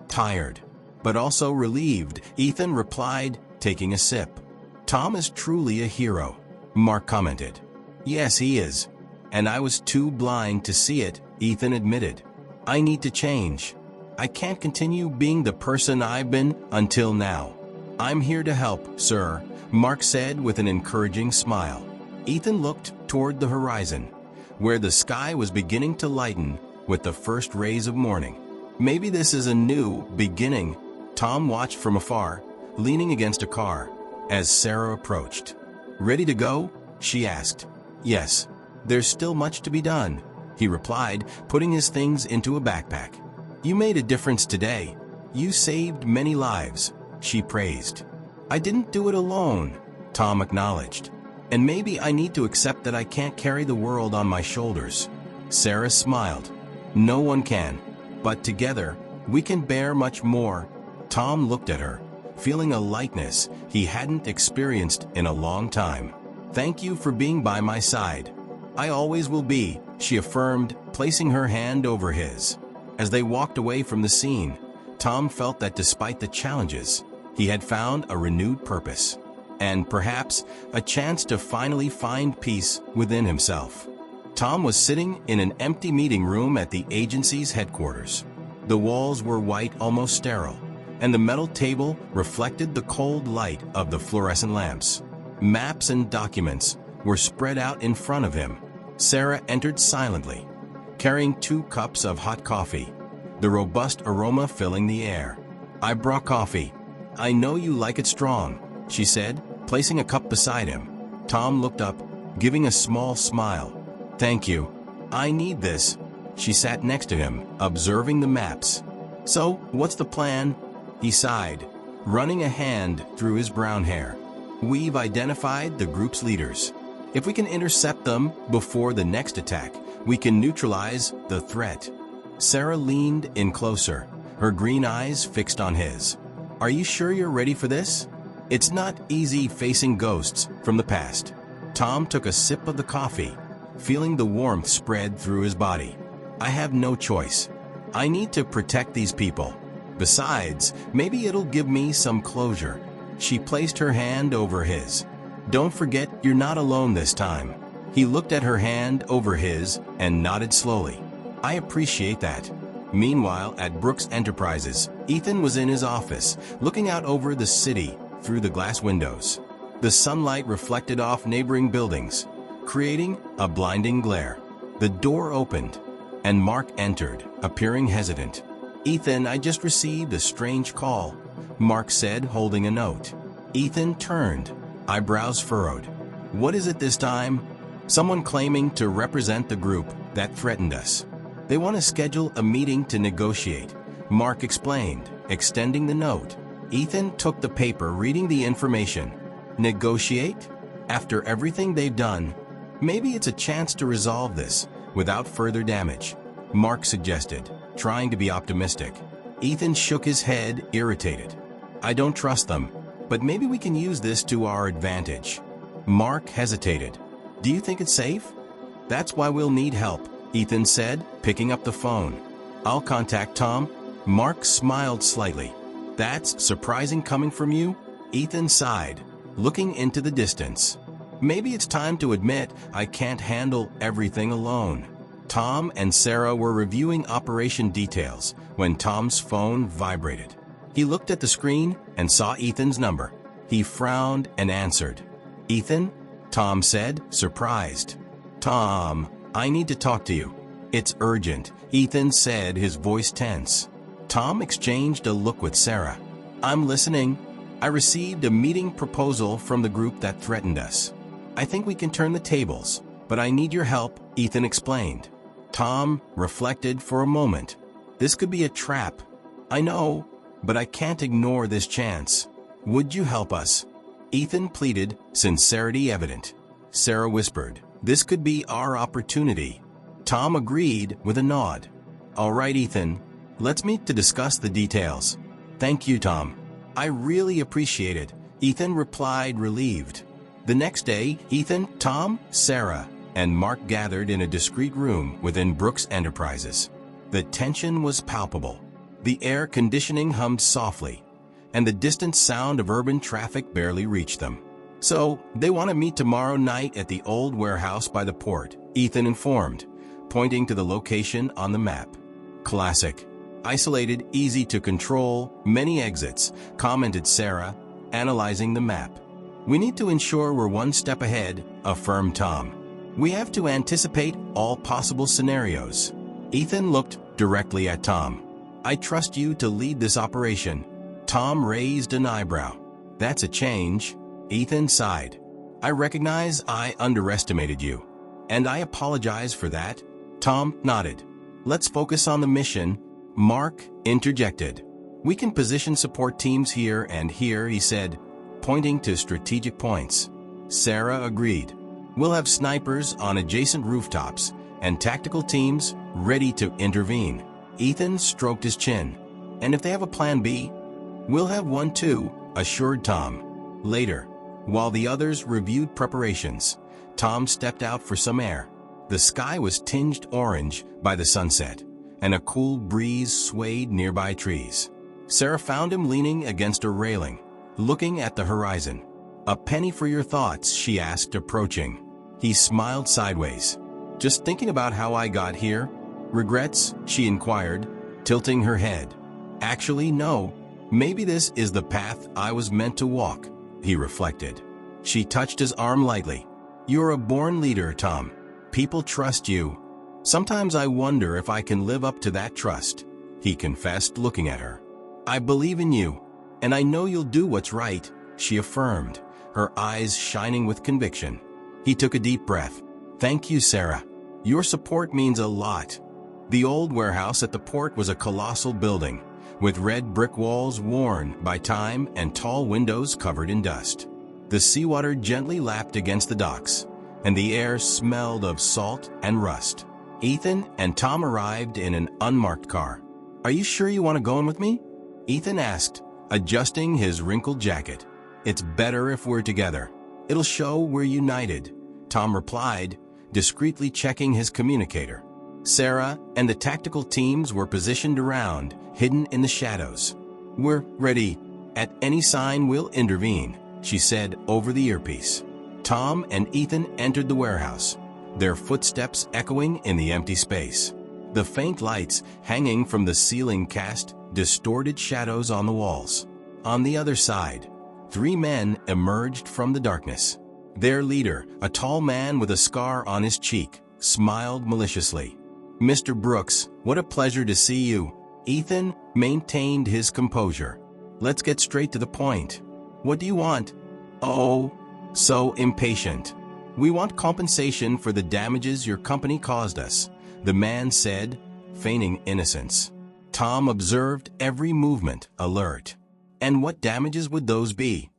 "Tired, but also relieved," Ethan replied, taking a sip. "Tom is truly a hero," Mark commented. "Yes, he is. And I was too blind to see it," Ethan admitted. "I need to change. I can't continue being the person I've been until now." "I'm here to help, sir," Mark said with an encouraging smile. Ethan looked toward the horizon, where the sky was beginning to lighten with the first rays of morning. "Maybe this is a new beginning." Tom watched from afar, leaning against a car, as Sarah approached. "Ready to go?" she asked. "Yes. There's still much to be done," he replied, putting his things into a backpack. "You made a difference today. You saved many lives," she praised. "I didn't do it alone," Tom acknowledged. "And maybe I need to accept that I can't carry the world on my shoulders." Sarah smiled. "No one can. But together, we can bear much more." Tom looked at her, feeling a lightness he hadn't experienced in a long time. "Thank you for being by my side." "I always will be," she affirmed, placing her hand over his. As they walked away from the scene, Tom felt that despite the challenges, he had found a renewed purpose, and perhaps a chance to finally find peace within himself. Tom was sitting in an empty meeting room at the agency's headquarters. The walls were white, almost sterile, and the metal table reflected the cold light of the fluorescent lamps. Maps and documents were spread out in front of him. Sarah entered silently, carrying 2 cups of hot coffee, the robust aroma filling the air. "I brought coffee. I know you like it strong," she said, placing a cup beside him. Tom looked up, giving a small smile. "Thank you. I need this." She sat next to him, observing the maps. "So, what's the plan?" He sighed, running a hand through his brown hair. "We've identified the group's leaders. If we can intercept them before the next attack, we can neutralize the threat." Sarah leaned in closer, her green eyes fixed on his. "Are you sure you're ready for this? It's not easy facing ghosts from the past." Tom took a sip of the coffee, feeling the warmth spread through his body. "I have no choice. I need to protect these people. Besides, maybe it'll give me some closure." She placed her hand over his. "Don't forget you're not alone this time." He looked at her hand over his and nodded slowly. "I appreciate that." Meanwhile, at Brooks Enterprises, Ethan was in his office, looking out over the city through the glass windows. The sunlight reflected off neighboring buildings, creating a blinding glare. The door opened, and Mark entered, appearing hesitant. "Ethan, I just received a strange call," Mark said, holding a note. Ethan turned, eyebrows furrowed. "What is it this time?" "Someone claiming to represent the group that threatened us. They want to schedule a meeting to negotiate," Mark explained, extending the note. Ethan took the paper, reading the information. "Negotiate? After everything they've done? Maybe it's a chance to resolve this without further damage," Mark suggested, trying to be optimistic. Ethan shook his head, irritated. "I don't trust them, but maybe we can use this to our advantage." Mark hesitated. "Do you think it's safe?" "That's why we'll need help," Ethan said, picking up the phone. "I'll contact Tom." Mark smiled slightly. "That's surprising coming from you," Ethan sighed, looking into the distance. "Maybe it's time to admit I can't handle everything alone." Tom and Sarah were reviewing operation details when Tom's phone vibrated. He looked at the screen and saw Ethan's number. He frowned and answered. "Ethan?" Tom said, surprised. "Tom, I need to talk to you." "It's urgent," Ethan said, his voice tense. Tom exchanged a look with Sarah. "I'm listening." "I received a meeting proposal from the group that threatened us. I think we can turn the tables, but I need your help," Ethan explained. Tom reflected for a moment. "This could be a trap. I know, but I can't ignore this chance. Would you help us?" Ethan pleaded, sincerity evident. Sarah whispered, "This could be our opportunity." Tom agreed with a nod. "All right, Ethan. Let's meet to discuss the details." "Thank you, Tom. I really appreciate it," Ethan replied, relieved. The next day, Ethan, Tom, Sarah, and Mark gathered in a discreet room within Brooks Enterprises. The tension was palpable. The air conditioning hummed softly, and the distant sound of urban traffic barely reached them. "So, they want to meet tomorrow night at the old warehouse by the port," Ethan informed, pointing to the location on the map. "Classic. Isolated, easy to control, many exits," commented Sarah, analyzing the map. "We need to ensure we're one step ahead," affirmed Tom. "We have to anticipate all possible scenarios." Ethan looked directly at Tom. "I trust you to lead this operation." Tom raised an eyebrow. "That's a change." Ethan sighed. "I recognize I underestimated you, and I apologize for that." Tom nodded. "Let's focus on the mission," Mark interjected. "We can position support teams here and here," he said, pointing to strategic points. Sarah agreed. "We'll have snipers on adjacent rooftops and tactical teams ready to intervene." Ethan stroked his chin. "And if they have a plan B?" "We'll have one too," assured Tom. Later, while the others reviewed preparations, Tom stepped out for some air. The sky was tinged orange by the sunset, and a cool breeze swayed nearby trees. Sarah found him leaning against a railing, looking at the horizon. "A penny for your thoughts?" she asked, approaching. He smiled sideways. "Just thinking about how I got here." "Regrets?" she inquired, tilting her head. "Actually, no. Maybe this is the path I was meant to walk," he reflected. She touched his arm lightly. "You're a born leader, Tom. People trust you. Sometimes I wonder if I can live up to that trust," he confessed, looking at her. "I believe in you, and I know you'll do what's right," she affirmed, her eyes shining with conviction. He took a deep breath. "Thank you, Sarah. Your support means a lot." The old warehouse at the port was a colossal building, with red brick walls worn by time and tall windows covered in dust. The seawater gently lapped against the docks, and the air smelled of salt and rust. Ethan and Tom arrived in an unmarked car. "Are you sure you want to go in with me?" Ethan asked, adjusting his wrinkled jacket. "It's better if we're together. It'll show we're united," Tom replied, discreetly checking his communicator. Sarah and the tactical teams were positioned around, hidden in the shadows. "We're ready. At any sign, we'll intervene," she said over the earpiece. Tom and Ethan entered the warehouse, their footsteps echoing in the empty space. The faint lights hanging from the ceiling cast distorted shadows on the walls. On the other side, 3 men emerged from the darkness. Their leader, a tall man with a scar on his cheek, smiled maliciously. "Mr. Brooks, what a pleasure to see you." Ethan maintained his composure. "Let's get straight to the point. What do you want?" "Oh, so impatient." "We want compensation for the damages your company caused us," the man said, feigning innocence. Tom observed every movement, alert. "And what damages would those be?"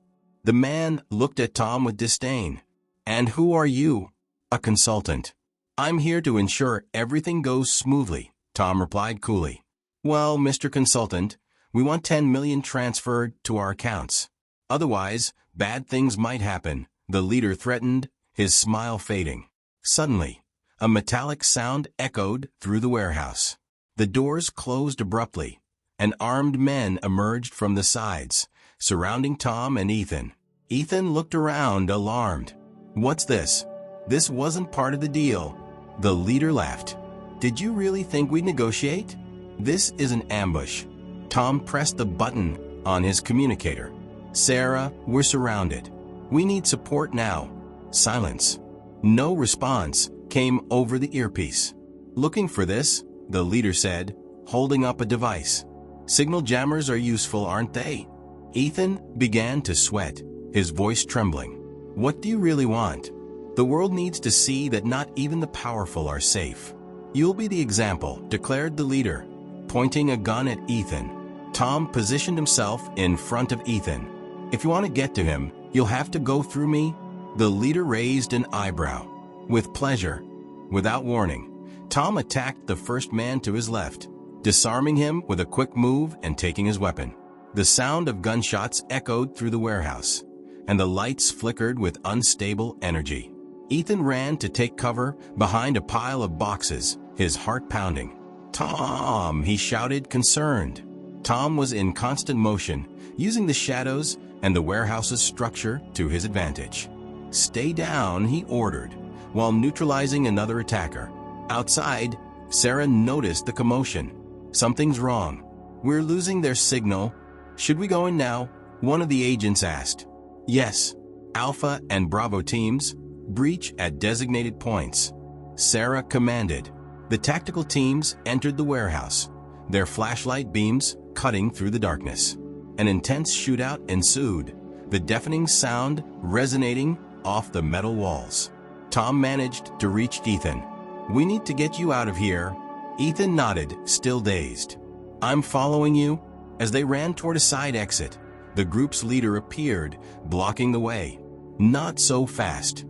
The man looked at Tom with disdain. "And who are you?" "A consultant." "I'm here to ensure everything goes smoothly," Tom replied coolly. "Well, Mr. Consultant, we want 10 million transferred to our accounts. Otherwise, bad things might happen," the leader threatened, his smile fading. Suddenly, a metallic sound echoed through the warehouse. The doors closed abruptly, and armed men emerged from the sides, surrounding Tom and Ethan. Ethan looked around, alarmed. "What's this?" "This wasn't part of the deal." The leader laughed. "Did you really think we'd negotiate? This is an ambush." Tom pressed the button on his communicator. "Sarah, we're surrounded. We need support now." Silence. No response came over the earpiece. "Looking for this?" the leader said, holding up a device. "Signal jammers are useful, aren't they?" Ethan began to sweat, his voice trembling. "What do you really want?" "The world needs to see that not even the powerful are safe." "You'll be the example," declared the leader, pointing a gun at Ethan. Tom positioned himself in front of Ethan. "If you want to get to him, you'll have to go through me." The leader raised an eyebrow. "With pleasure." Without warning, Tom attacked the first man to his left, disarming him with a quick move and taking his weapon. The sound of gunshots echoed through the warehouse, and the lights flickered with unstable energy. Ethan ran to take cover behind a pile of boxes, his heart pounding. "Tom!" he shouted, concerned. Tom was in constant motion, using the shadows and the warehouse's structure to his advantage. "Stay down," he ordered, while neutralizing another attacker. Outside, Sarah noticed the commotion. "Something's wrong. We're losing their signal." "Should we go in now?" one of the agents asked. "Yes." Alpha and Bravo teams, breach at designated points. Sarah commanded. The tactical teams entered the warehouse, their flashlight beams cutting through the darkness. An intense shootout ensued, the deafening sound resonating off the metal walls. Tom managed to reach Ethan. "We need to get you out of here." Ethan nodded, still dazed. "I'm following you." As they ran toward a side exit, the group's leader appeared, blocking the way. "Not so fast."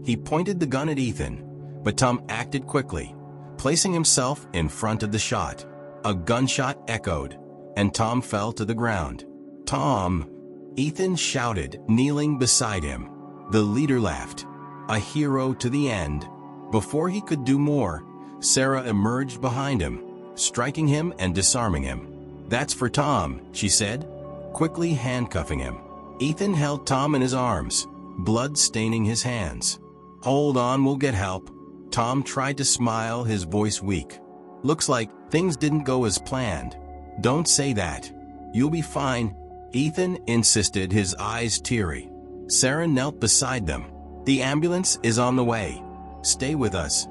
He pointed the gun at Ethan, but Tom acted quickly, placing himself in front of the shot. A gunshot echoed, and Tom fell to the ground. "Tom!" Ethan shouted, kneeling beside him. The leader laughed. "A hero to the end." Before he could do more, Sarah emerged behind him, striking him and disarming him. "That's for Tom," she said, quickly handcuffing him. Ethan held Tom in his arms, blood staining his hands. "Hold on, we'll get help." Tom tried to smile, his voice weak. "Looks like things didn't go as planned." "Don't say that. You'll be fine," Ethan insisted, his eyes teary. Sarah knelt beside them. "The ambulance is on the way. Stay with us."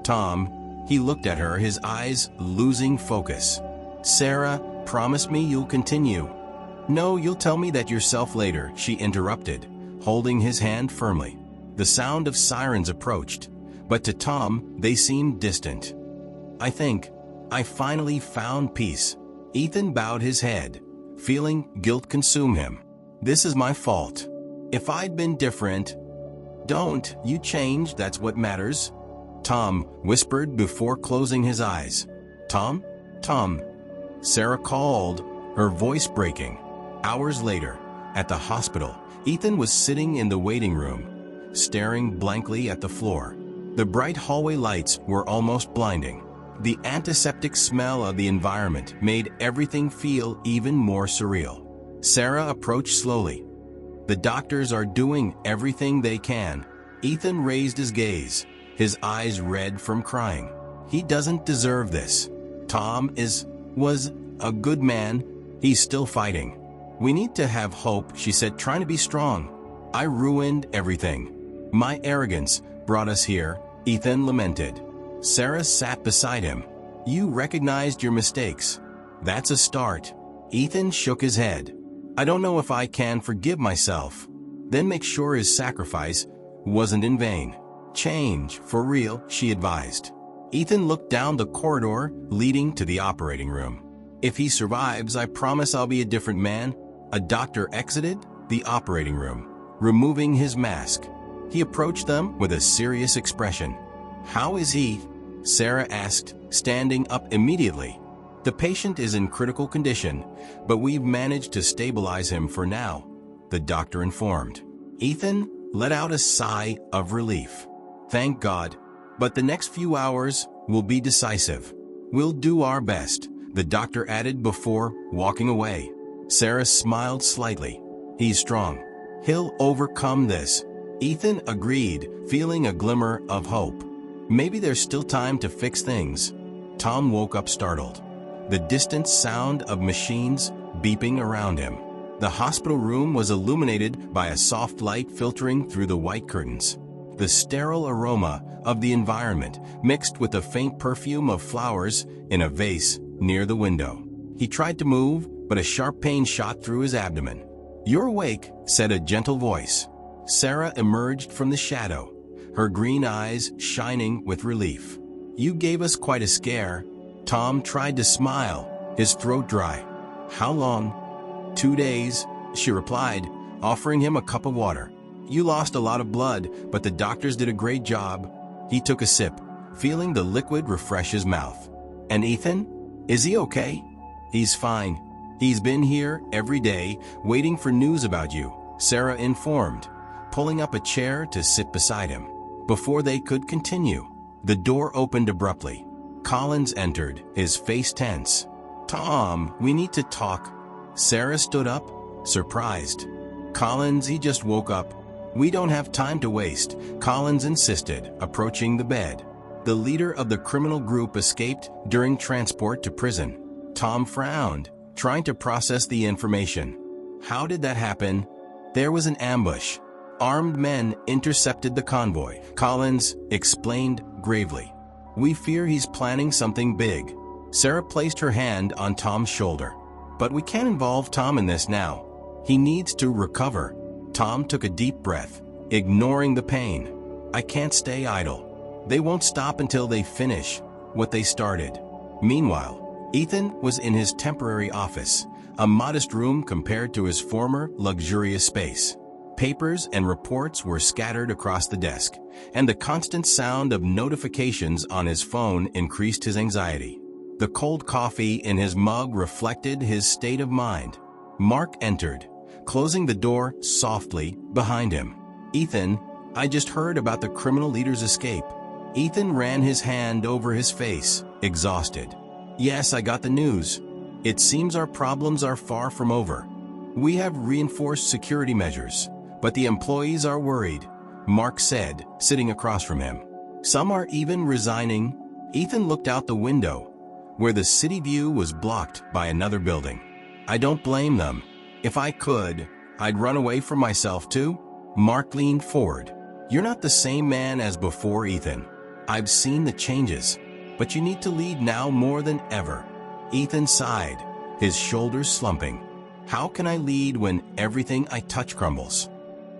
"Tom," he looked at her, his eyes losing focus. "Sarah, promise me you'll continue." "No, you'll tell me that yourself later," she interrupted, holding his hand firmly. The sound of sirens approached, but to Tom they seemed distant. I think I finally found peace." Ethan bowed his head, feeling guilt consume him. "This is my fault. If I'd been different." "Don't, you changed, that's what matters," Tom whispered before closing his eyes. "Tom? Tom?" Sarah called, her voice breaking. Hours later, at the hospital, Ethan was sitting in the waiting room, staring blankly at the floor. The bright hallway lights were almost blinding. The antiseptic smell of the environment made everything feel even more surreal. Sarah approached slowly. "The doctors are doing everything they can." Ethan raised his gaze, his eyes red from crying. He doesn't deserve this. Tom was a good man. He's still fighting. We need to have hope, she said, trying to be strong. I ruined everything. My arrogance brought us here, Ethan lamented. Sarah sat beside him. You recognized your mistakes. That's a start. Ethan shook his head. I don't know if I can forgive myself. Then make sure his sacrifice wasn't in vain. Change, for real, she advised. Ethan looked down the corridor leading to the operating room. If he survives, I promise I'll be a different man. A doctor exited the operating room, removing his mask. He approached them with a serious expression. How is he? Sarah asked, standing up immediately. The patient is in critical condition, but we've managed to stabilize him for now, the doctor informed. Ethan let out a sigh of relief. Thank God, but the next few hours will be decisive. We'll do our best, the doctor added before walking away. Sarah smiled slightly. He's strong. He'll overcome this. Ethan agreed, feeling a glimmer of hope. Maybe there's still time to fix things. Tom woke up startled. The distant sound of machines beeping around him. The hospital room was illuminated by a soft light filtering through the white curtains. The sterile aroma of the environment mixed with the faint perfume of flowers in a vase near the window. He tried to move, but a sharp pain shot through his abdomen. You're awake, said a gentle voice. Sarah emerged from the shadow, her green eyes shining with relief. You gave us quite a scare. Tom tried to smile, his throat dry. How long? 2 days, she replied, offering him a cup of water. You lost a lot of blood, but the doctors did a great job. He took a sip, feeling the liquid refresh his mouth. And Ethan? Is he okay? He's fine. He's been here every day, waiting for news about you, Sarah informed, pulling up a chair to sit beside him. Before they could continue, the door opened abruptly. Collins entered, his face tense. Tom, we need to talk. Sarah stood up, surprised. Collins, he just woke up. We don't have time to waste, Collins insisted, approaching the bed. The leader of the criminal group escaped during transport to prison. Tom frowned, trying to process the information. How did that happen? There was an ambush. Armed men intercepted the convoy, Collins explained gravely. We fear he's planning something big. Sarah placed her hand on Tom's shoulder. But we can't involve Tom in this now. He needs to recover. Tom took a deep breath, ignoring the pain. I can't stay idle. They won't stop until they finish what they started. Meanwhile, Ethan was in his temporary office, a modest room compared to his former luxurious space. Papers and reports were scattered across the desk, and the constant sound of notifications on his phone increased his anxiety. The cold coffee in his mug reflected his state of mind. Mark entered, closing the door softly behind him. Ethan, I just heard about the criminal leader's escape. Ethan ran his hand over his face, exhausted. Yes, I got the news. It seems our problems are far from over. We have reinforced security measures, but the employees are worried, Mark said, sitting across from him. Some are even resigning. Ethan looked out the window, where the city view was blocked by another building. I don't blame them. If I could, I'd run away from myself too. Mark leaned forward. You're not the same man as before, Ethan. I've seen the changes, but you need to lead now more than ever. Ethan sighed, his shoulders slumping. How can I lead when everything I touch crumbles?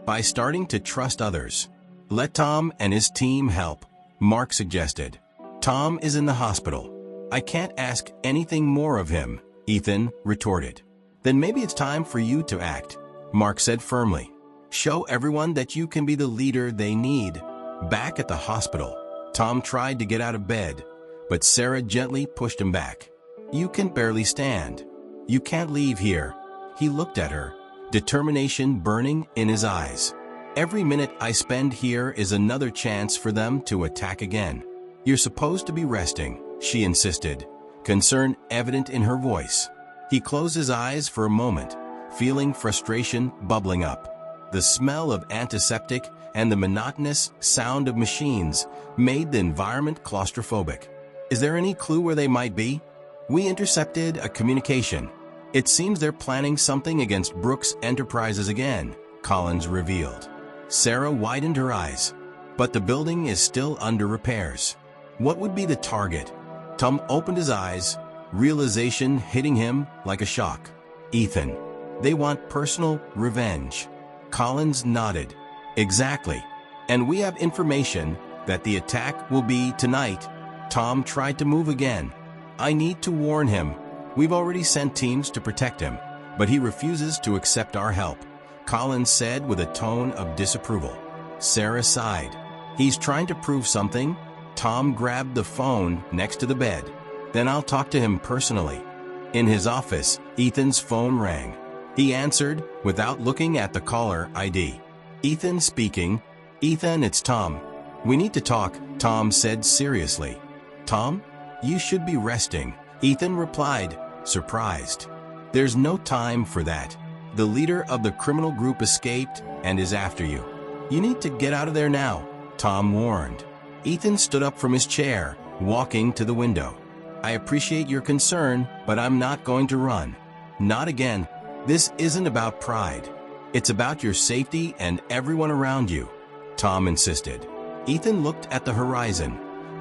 By starting to trust others. Let Tom and his team help, Mark suggested. Tom is in the hospital. I can't ask anything more of him, Ethan retorted. Then maybe it's time for you to act, Mark said firmly. Show everyone that you can be the leader they need. Back at the hospital, Tom tried to get out of bed, but Sarah gently pushed him back. You can barely stand. You can't leave here. He looked at her, determination burning in his eyes. Every minute I spend here is another chance for them to attack again. You're supposed to be resting, she insisted, concern evident in her voice. He closed his eyes for a moment, feeling frustration bubbling up. The smell of antiseptic and the monotonous sound of machines made the environment claustrophobic. Is there any clue where they might be? We intercepted a communication. It seems they're planning something against Brooks Enterprises again, Collins revealed. Sarah widened her eyes. But the building is still under repairs. What would be the target? Tom opened his eyes, realization hitting him like a shock. Ethan. They want personal revenge. Collins nodded. Exactly. And we have information that the attack will be tonight. Tom tried to move again. I need to warn him. We've already sent teams to protect him, but he refuses to accept our help, Collins said with a tone of disapproval. Sarah sighed. He's trying to prove something? Tom grabbed the phone next to the bed. Then I'll talk to him personally. In his office, Ethan's phone rang. He answered without looking at the caller ID. Ethan speaking. Ethan, it's Tom. We need to talk, Tom said seriously. Tom? You should be resting, Ethan replied, surprised. There's no time for that. The leader of the criminal group escaped and is after you. You need to get out of there now, Tom warned. Ethan stood up from his chair, walking to the window. I appreciate your concern, but I'm not going to run. Not again. This isn't about pride. It's about your safety and everyone around you, Tom insisted. Ethan looked at the horizon,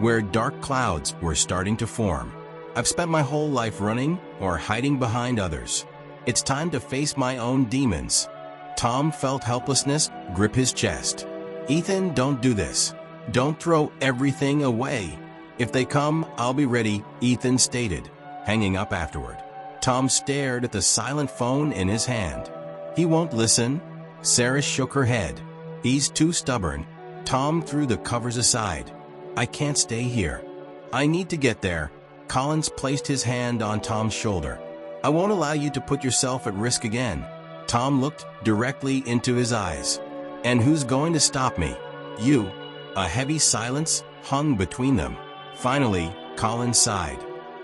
where dark clouds were starting to form. I've spent my whole life running or hiding behind others. It's time to face my own demons. Tom felt helplessness grip his chest. Ethan, don't do this. Don't throw everything away. If they come, I'll be ready, Ethan stated, hanging up afterward. Tom stared at the silent phone in his hand. He won't listen. Sarah shook her head. He's too stubborn. Tom threw the covers aside. I can't stay here. I need to get there. Collins placed his hand on Tom's shoulder. I won't allow you to put yourself at risk again. Tom looked directly into his eyes. And who's going to stop me? You. A heavy silence hung between them. Finally, Collins sighed.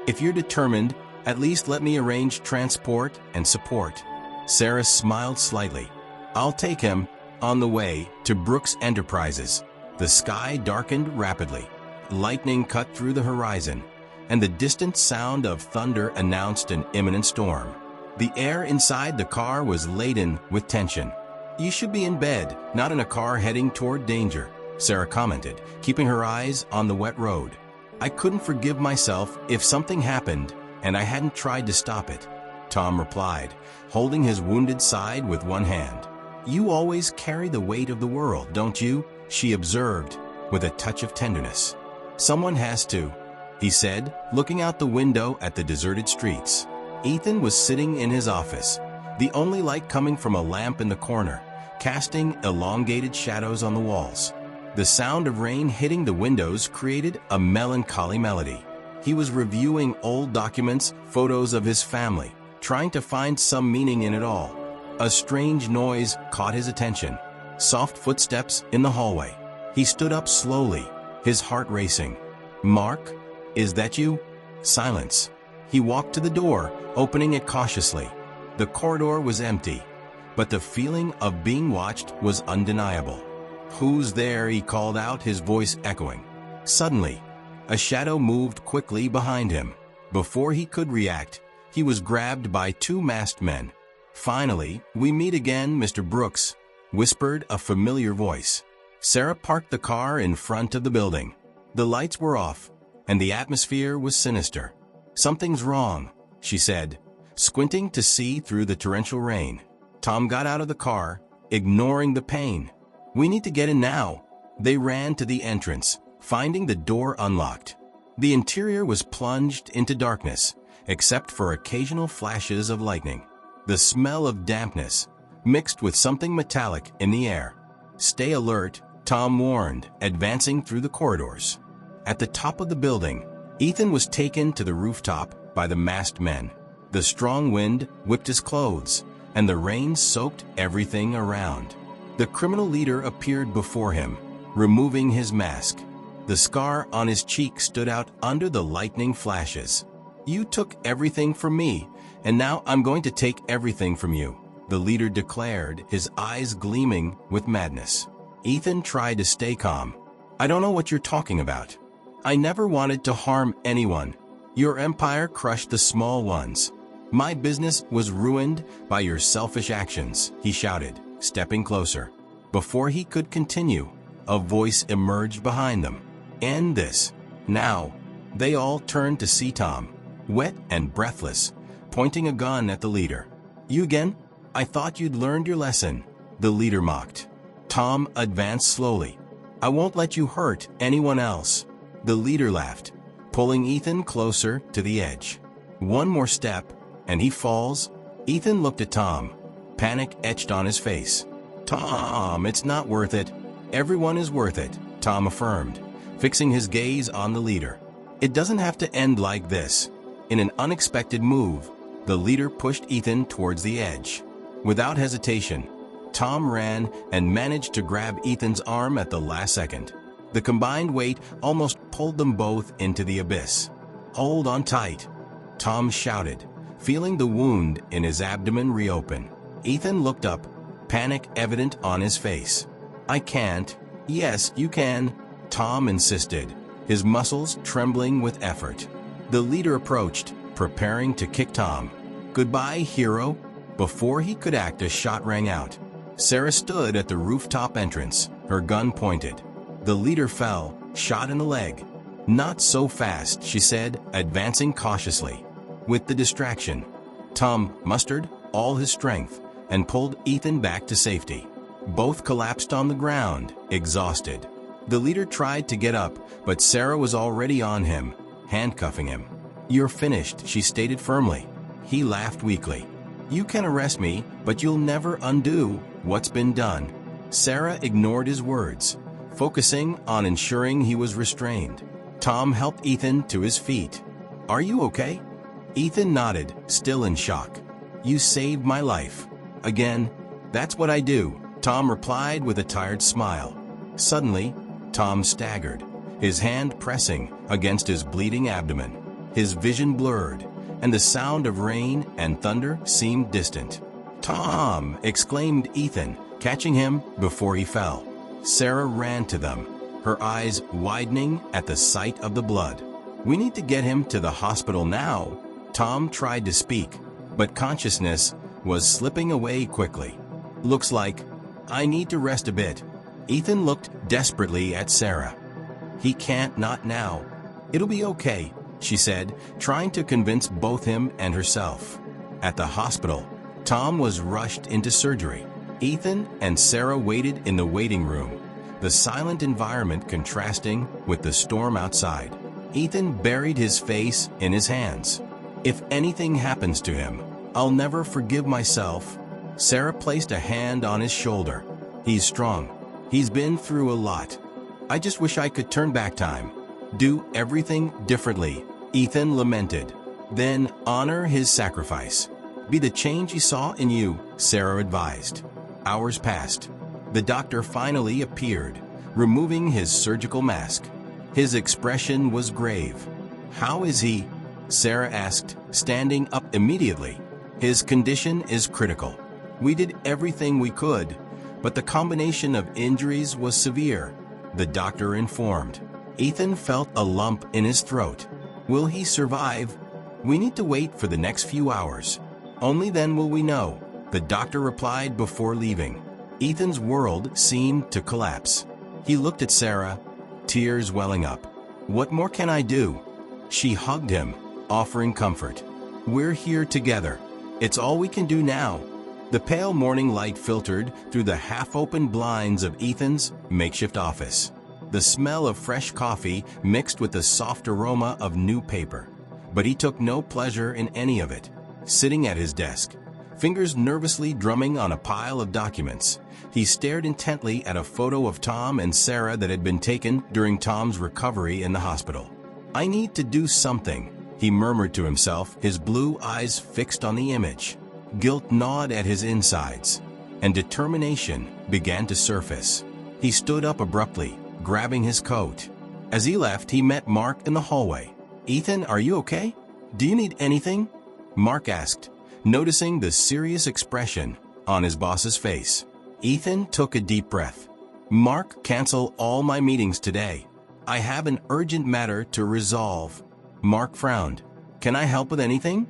If you're determined, at least let me arrange transport and support. Sarah smiled slightly. I'll take him on the way to Brooks Enterprises. The sky darkened rapidly. Lightning cut through the horizon, and the distant sound of thunder announced an imminent storm. The air inside the car was laden with tension. You should be in bed, not in a car heading toward danger, Sarah commented, keeping her eyes on the wet road. I couldn't forgive myself if something happened and I hadn't tried to stop it, Tom replied, holding his wounded side with one hand. You always carry the weight of the world, don't you? She observed, with a touch of tenderness. Someone has to, he said, looking out the window at the deserted streets. Ethan was sitting in his office, the only light coming from a lamp in the corner, casting elongated shadows on the walls. The sound of rain hitting the windows created a melancholy melody. He was reviewing old documents, photos of his family, trying to find some meaning in it all. A strange noise caught his attention. Soft footsteps in the hallway. He stood up slowly, his heart racing. Mark, is that you? Silence. He walked to the door, opening it cautiously. The corridor was empty, but the feeling of being watched was undeniable. Who's there? He called out, his voice echoing. Suddenly, a shadow moved quickly behind him. Before he could react, he was grabbed by two masked men. Finally, we meet again, Mr. Brooks, whispered a familiar voice. Sarah parked the car in front of the building. The lights were off, and the atmosphere was sinister. Something's wrong, she said, squinting to see through the torrential rain. Tom got out of the car, ignoring the pain. We need to get in now. They ran to the entrance, finding the door unlocked. The interior was plunged into darkness, except for occasional flashes of lightning. The smell of dampness, mixed with something metallic in the air. Stay alert, Tom warned, advancing through the corridors. At the top of the building, Ethan was taken to the rooftop by the masked men. The strong wind whipped his clothes, and the rain soaked everything around. The criminal leader appeared before him, removing his mask. The scar on his cheek stood out under the lightning flashes. You took everything from me, and now I'm going to take everything from you, the leader declared, his eyes gleaming with madness. Ethan tried to stay calm. I don't know what you're talking about. I never wanted to harm anyone. Your empire crushed the small ones. My business was ruined by your selfish actions, he shouted, stepping closer. Before he could continue, a voice emerged behind them. End this. Now. They all turned to see Tom, wet and breathless, pointing a gun at the leader. You again? I thought you'd learned your lesson, the leader mocked. Tom advanced slowly. I won't let you hurt anyone else. The leader laughed, pulling Ethan closer to the edge. One more step, and he falls. Ethan looked at Tom, panic etched on his face. Tom, it's not worth it. Everyone is worth it, Tom affirmed, fixing his gaze on the leader. It doesn't have to end like this. In an unexpected move, the leader pushed Ethan towards the edge. Without hesitation, Tom ran and managed to grab Ethan's arm at the last second. The combined weight almost pulled them both into the abyss. Hold on tight, Tom shouted, feeling the wound in his abdomen reopen. Ethan looked up, panic evident on his face. I can't. Yes, you can, Tom insisted, his muscles trembling with effort. The leader approached, preparing to kick Tom. Goodbye, hero. Before he could act, a shot rang out. Sarah stood at the rooftop entrance, her gun pointed. The leader fell, shot in the leg. Not so fast, she said, advancing cautiously. With the distraction, Tom mustered all his strength and pulled Ethan back to safety. Both collapsed on the ground, exhausted. The leader tried to get up, but Sarah was already on him, handcuffing him. You're finished, she stated firmly. He laughed weakly. You can arrest me, but you'll never undo what's been done. Sarah ignored his words, focusing on ensuring he was restrained. Tom helped Ethan to his feet. Are you okay? Ethan nodded, still in shock. You saved my life. Again, that's what I do, Tom replied with a tired smile. Suddenly, Tom staggered, his hand pressing against his bleeding abdomen. His vision blurred, and the sound of rain and thunder seemed distant. Tom! Exclaimed Ethan, catching him before he fell. Sarah ran to them, her eyes widening at the sight of the blood. We need to get him to the hospital now. Tom tried to speak, but consciousness was slipping away quickly. Looks like I need to rest a bit. Ethan looked desperately at Sarah. He can't, not now. It'll be okay, she said, trying to convince both him and herself. At the hospital, Tom was rushed into surgery. Ethan and Sarah waited in the waiting room, the silent environment contrasting with the storm outside. Ethan buried his face in his hands. If anything happens to him, I'll never forgive myself. Sarah placed a hand on his shoulder. He's strong. He's been through a lot. I just wish I could turn back time. Do everything differently, Ethan lamented. Then honor his sacrifice. Be the change he saw in you, Sarah advised. Hours passed. The doctor finally appeared, removing his surgical mask. His expression was grave. How is he? Sarah asked, standing up immediately. His condition is critical. We did everything we could, but the combination of injuries was severe, the doctor informed. Ethan felt a lump in his throat. Will he survive? We need to wait for the next few hours. Only then will we know, the doctor replied before leaving. Ethan's world seemed to collapse. He looked at Sarah, tears welling up. What more can I do? She hugged him, offering comfort. We're here together. It's all we can do now. The pale morning light filtered through the half-open blinds of Ethan's makeshift office. The smell of fresh coffee mixed with the soft aroma of new paper. But he took no pleasure in any of it. Sitting at his desk, fingers nervously drumming on a pile of documents, he stared intently at a photo of Tom and Sarah that had been taken during Tom's recovery in the hospital. I need to do something, he murmured to himself, his blue eyes fixed on the image. Guilt gnawed at his insides, and determination began to surface. He stood up abruptly, grabbing his coat. As he left, he met Mark in the hallway. Ethan, are you okay? Do you need anything? Mark asked, noticing the serious expression on his boss's face. Ethan took a deep breath. Mark, cancel all my meetings today. I have an urgent matter to resolve. Mark frowned. Can I help with anything?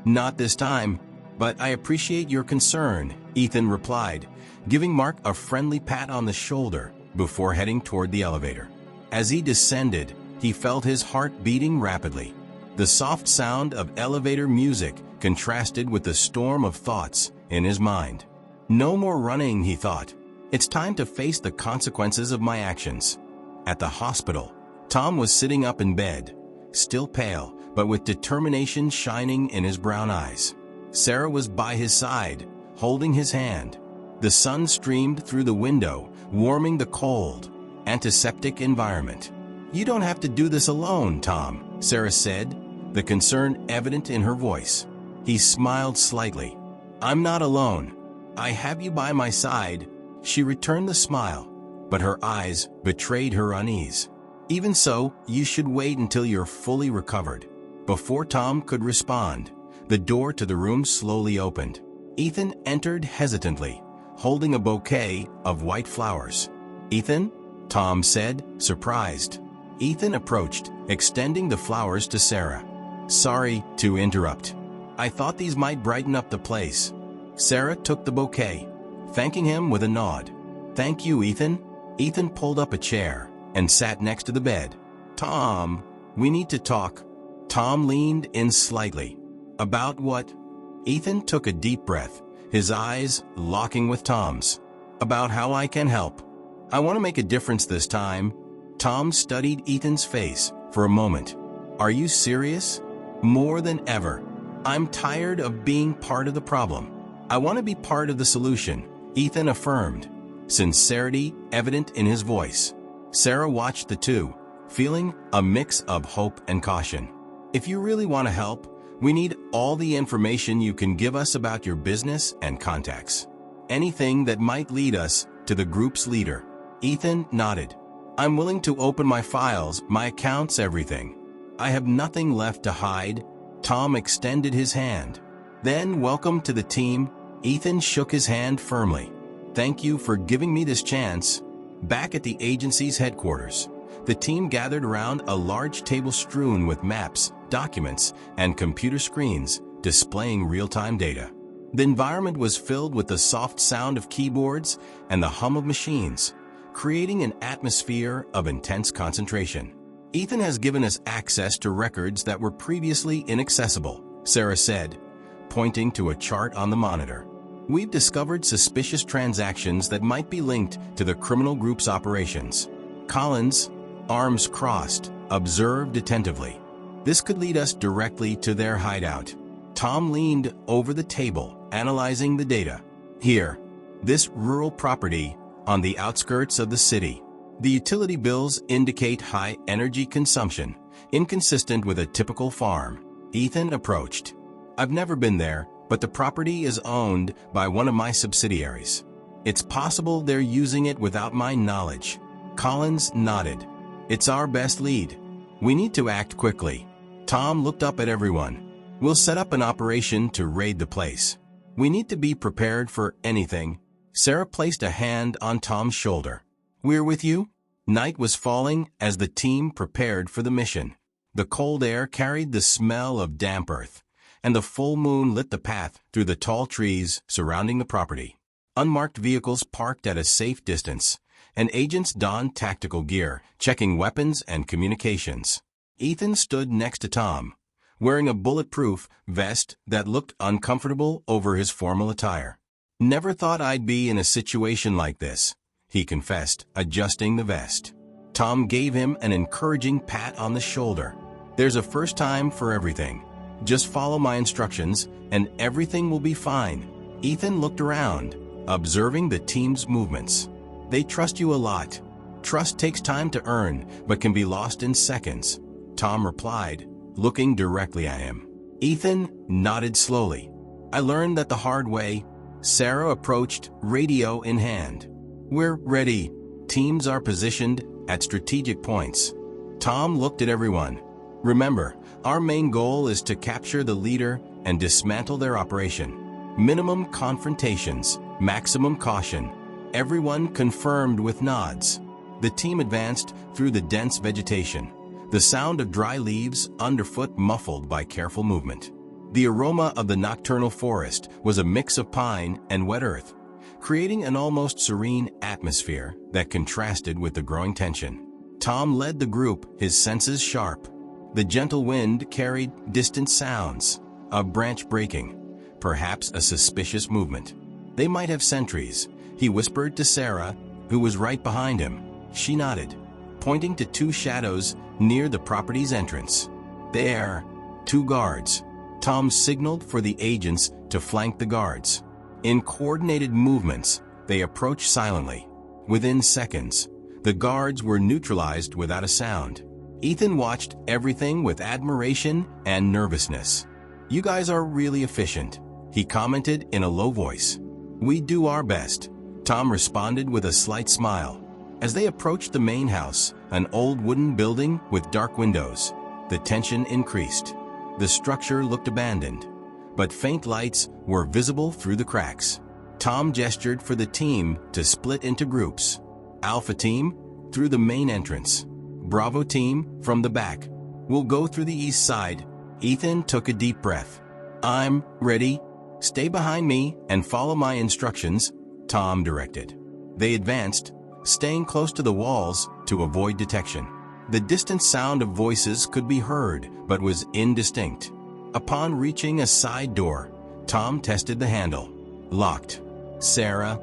Not this time, but I appreciate your concern, Ethan replied, giving Mark a friendly pat on the shoulder before heading toward the elevator. As he descended, he felt his heart beating rapidly. The soft sound of elevator music contrasted with the storm of thoughts in his mind. No more running, he thought. It's time to face the consequences of my actions. At the hospital, Tom was sitting up in bed, still pale, but with determination shining in his brown eyes. Sarah was by his side, holding his hand. The sun streamed through the window, warming the cold, antiseptic environment. You don't have to do this alone, Tom, Sarah said, the concern evident in her voice. He smiled slightly. I'm not alone. I have you by my side. She returned the smile, but her eyes betrayed her unease. Even so, you should wait until you're fully recovered. Before Tom could respond, the door to the room slowly opened. Ethan entered hesitantly, holding a bouquet of white flowers. Ethan? Tom said, surprised. Ethan approached, extending the flowers to Sarah. Sorry to interrupt. I thought these might brighten up the place. Sarah took the bouquet, thanking him with a nod. Thank you, Ethan. Ethan pulled up a chair and sat next to the bed. Tom, we need to talk. Tom leaned in slightly. About what? Ethan took a deep breath, his eyes locking with Tom's. About how I can help. I want to make a difference this time. Tom studied Ethan's face for a moment. Are you serious? More than ever. I'm tired of being part of the problem. I want to be part of the solution, Ethan affirmed, sincerity evident in his voice. Sarah watched the two, feeling a mix of hope and caution. If you really want to help, we need all the information you can give us about your business and contacts. Anything that might lead us to the group's leader. Ethan nodded. I'm willing to open my files, my accounts, everything. I have nothing left to hide. Tom extended his hand. Then, welcome to the team. Ethan shook his hand firmly. Thank you for giving me this chance. Back at the agency's headquarters, the team gathered around a large table strewn with maps, documents, and computer screens displaying real-time data. The environment was filled with the soft sound of keyboards and the hum of machines, creating an atmosphere of intense concentration. Ethan has given us access to records that were previously inaccessible, Sarah said, pointing to a chart on the monitor. We've discovered suspicious transactions that might be linked to the criminal group's operations. Collins, arms crossed, observed attentively. This could lead us directly to their hideout. Tom leaned over the table, analyzing the data. Here, this rural property on the outskirts of the city. The utility bills indicate high energy consumption, inconsistent with a typical farm. Ethan approached. I've never been there, but the property is owned by one of my subsidiaries. It's possible they're using it without my knowledge. Collins nodded. It's our best lead. We need to act quickly. Tom looked up at everyone. We'll set up an operation to raid the place. We need to be prepared for anything. Sarah placed a hand on Tom's shoulder. We're with you? Night was falling as the team prepared for the mission. The cold air carried the smell of damp earth, and the full moon lit the path through the tall trees surrounding the property. Unmarked vehicles parked at a safe distance, and agents donned tactical gear, checking weapons and communications. Ethan stood next to Tom, wearing a bulletproof vest that looked uncomfortable over his formal attire. Never thought I'd be in a situation like this, he confessed, adjusting the vest. Tom gave him an encouraging pat on the shoulder. There's a first time for everything. Just follow my instructions, and everything will be fine. Ethan looked around, observing the team's movements. They trust you a lot. Trust takes time to earn, but can be lost in seconds, Tom replied, looking directly at him. Ethan nodded slowly. I learned that the hard way. Sarah approached, radio in hand. We're ready. Teams are positioned at strategic points. Tom looked at everyone. Remember, our main goal is to capture the leader and dismantle their operation. Minimum confrontations, maximum caution. Everyone confirmed with nods. The team advanced through the dense vegetation, the sound of dry leaves underfoot muffled by careful movement. The aroma of the nocturnal forest was a mix of pine and wet earth, creating an almost serene atmosphere that contrasted with the growing tension. Tom led the group, his senses sharp. The gentle wind carried distant sounds, a branch breaking, perhaps a suspicious movement. They might have sentries, he whispered to Sarah, who was right behind him. She nodded, pointing to two shadows near the property's entrance. There, two guards. Tom signaled for the agents to flank the guards. In coordinated movements, they approached silently. Within seconds, the guards were neutralized without a sound. Ethan watched everything with admiration and nervousness. "You guys are really efficient," he commented in a low voice. "We do our best," Tom responded with a slight smile. As they approached the main house, an old wooden building with dark windows, the tension increased. The structure looked abandoned, but faint lights were visible through the cracks. Tom gestured for the team to split into groups. Alpha team, through the main entrance. Bravo team, from the back. "We'll go through the east side." Ethan took a deep breath. "I'm ready. Stay behind me and follow my instructions," Tom directed. They advanced, staying close to the walls to avoid detection. The distant sound of voices could be heard, but was indistinct. Upon reaching a side door, Tom tested the handle. Locked. "Sarah."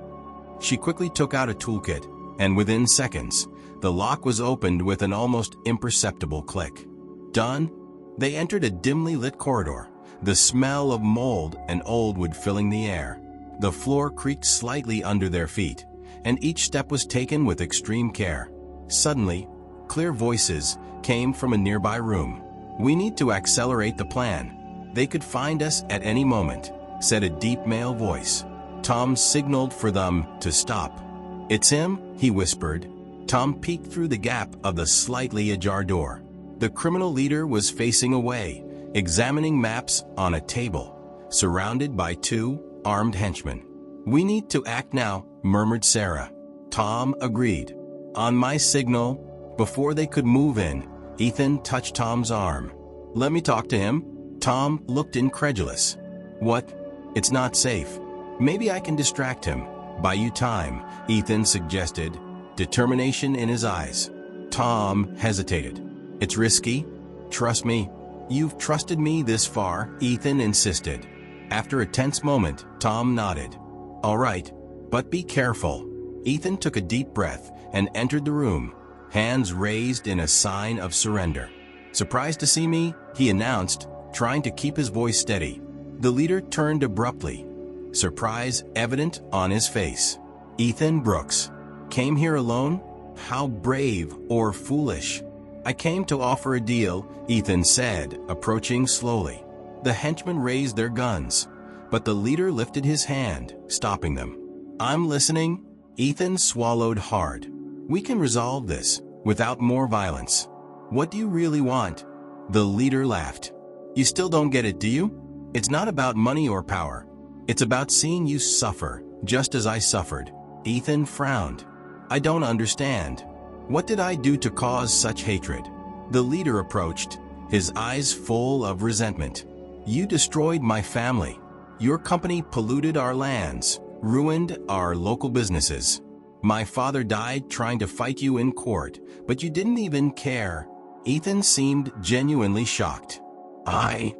She quickly took out a toolkit, and within seconds, the lock was opened with an almost imperceptible click. Done? They entered a dimly lit corridor, the smell of mold and old wood filling the air. The floor creaked slightly under their feet, and each step was taken with extreme care. Suddenly, clear voices came from a nearby room. "We need to accelerate the plan. They could find us at any moment," said a deep male voice. Tom signaled for them to stop. "It's him," he whispered. Tom peeked through the gap of the slightly ajar door. The criminal leader was facing away, examining maps on a table, surrounded by two armed henchmen. "We need to act now," murmured Sarah. Tom agreed. On my signal, before they could move in, Ethan touched Tom's arm. "Let me talk to him." Tom looked incredulous. "What? It's not safe." "Maybe I can distract him. Buy you time," Ethan suggested, determination in his eyes. Tom hesitated. "It's risky. Trust me." "You've trusted me this far," Ethan insisted. After a tense moment, Tom nodded. "All right, but be careful." Ethan took a deep breath and entered the room, hands raised in a sign of surrender. "Surprised to see me?" he announced, trying to keep his voice steady. The leader turned abruptly, surprise evident on his face. "Ethan Brooks. Came here alone? How brave or foolish." "I came to offer a deal," Ethan said, approaching slowly. The henchmen raised their guns, but the leader lifted his hand, stopping them. "I'm listening." Ethan swallowed hard. "We can resolve this without more violence." "What do you really want?" The leader laughed. "You still don't get it, do you? It's not about money or power. It's about seeing you suffer, just as I suffered." Ethan frowned. "I don't understand. What did I do to cause such hatred?" The leader approached, his eyes full of resentment. "You destroyed my family. Your company polluted our lands, ruined our local businesses. My father died trying to fight you in court, but you didn't even care." Ethan seemed genuinely shocked. I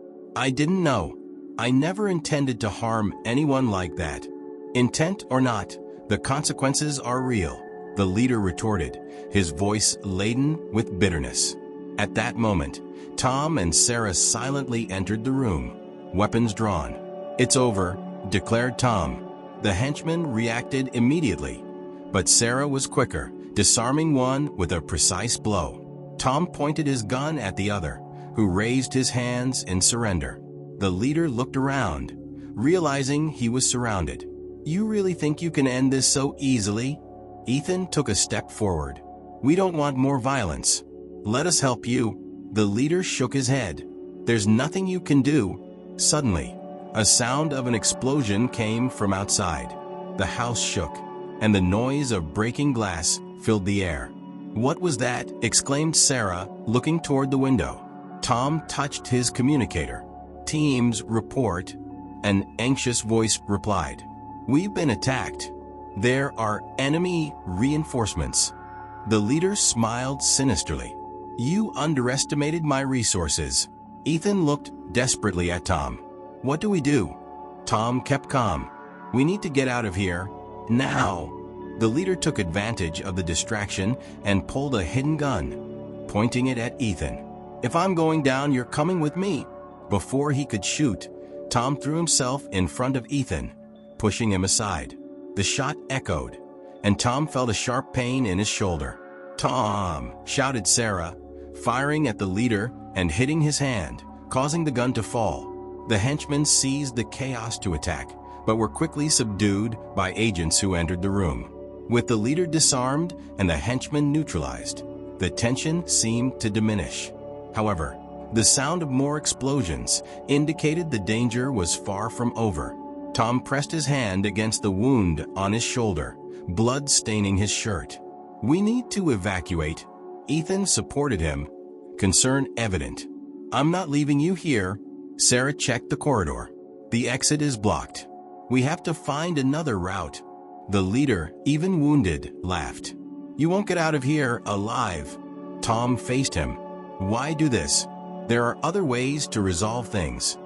didn't know. I never intended to harm anyone like that." "Intent or not, the consequences are real," the leader retorted, his voice laden with bitterness. At that moment, Tom and Sarah silently entered the room, weapons drawn. "It's over," declared Tom. The henchman reacted immediately, but Sarah was quicker, disarming one with a precise blow. Tom pointed his gun at the other, who raised his hands in surrender. The leader looked around, realizing he was surrounded. "You really think you can end this so easily?" Ethan took a step forward. "We don't want more violence. Let us help you." The leader shook his head. "There's nothing you can do." Suddenly, a sound of an explosion came from outside. The house shook, and the noise of breaking glass filled the air. "What was that?" exclaimed Sarah, looking toward the window. Tom touched his communicator. "Teams report," an anxious voice replied. "We've been attacked. There are enemy reinforcements." The leader smiled sinisterly. "You underestimated my resources." Ethan looked desperately at Tom. "What do we do?" Tom kept calm. "We need to get out of here, now." The leader took advantage of the distraction and pulled a hidden gun, pointing it at Ethan. "If I'm going down, you're coming with me." Before he could shoot, Tom threw himself in front of Ethan, pushing him aside. The shot echoed, and Tom felt a sharp pain in his shoulder. "Tom!" shouted Sarah, firing at the leader and hitting his hand, causing the gun to fall. The henchmen seized the chaos to attack, but were quickly subdued by agents who entered the room. With the leader disarmed and the henchmen neutralized, the tension seemed to diminish. However, the sound of more explosions indicated the danger was far from over. Tom pressed his hand against the wound on his shoulder, blood staining his shirt. "We need to evacuate." Ethan supported him, concern evident. "I'm not leaving you here." Sarah checked the corridor. "The exit is blocked. We have to find another route." The leader, even wounded, laughed. "You won't get out of here alive." Tom faced him. "Why do this? There are other ways to resolve things.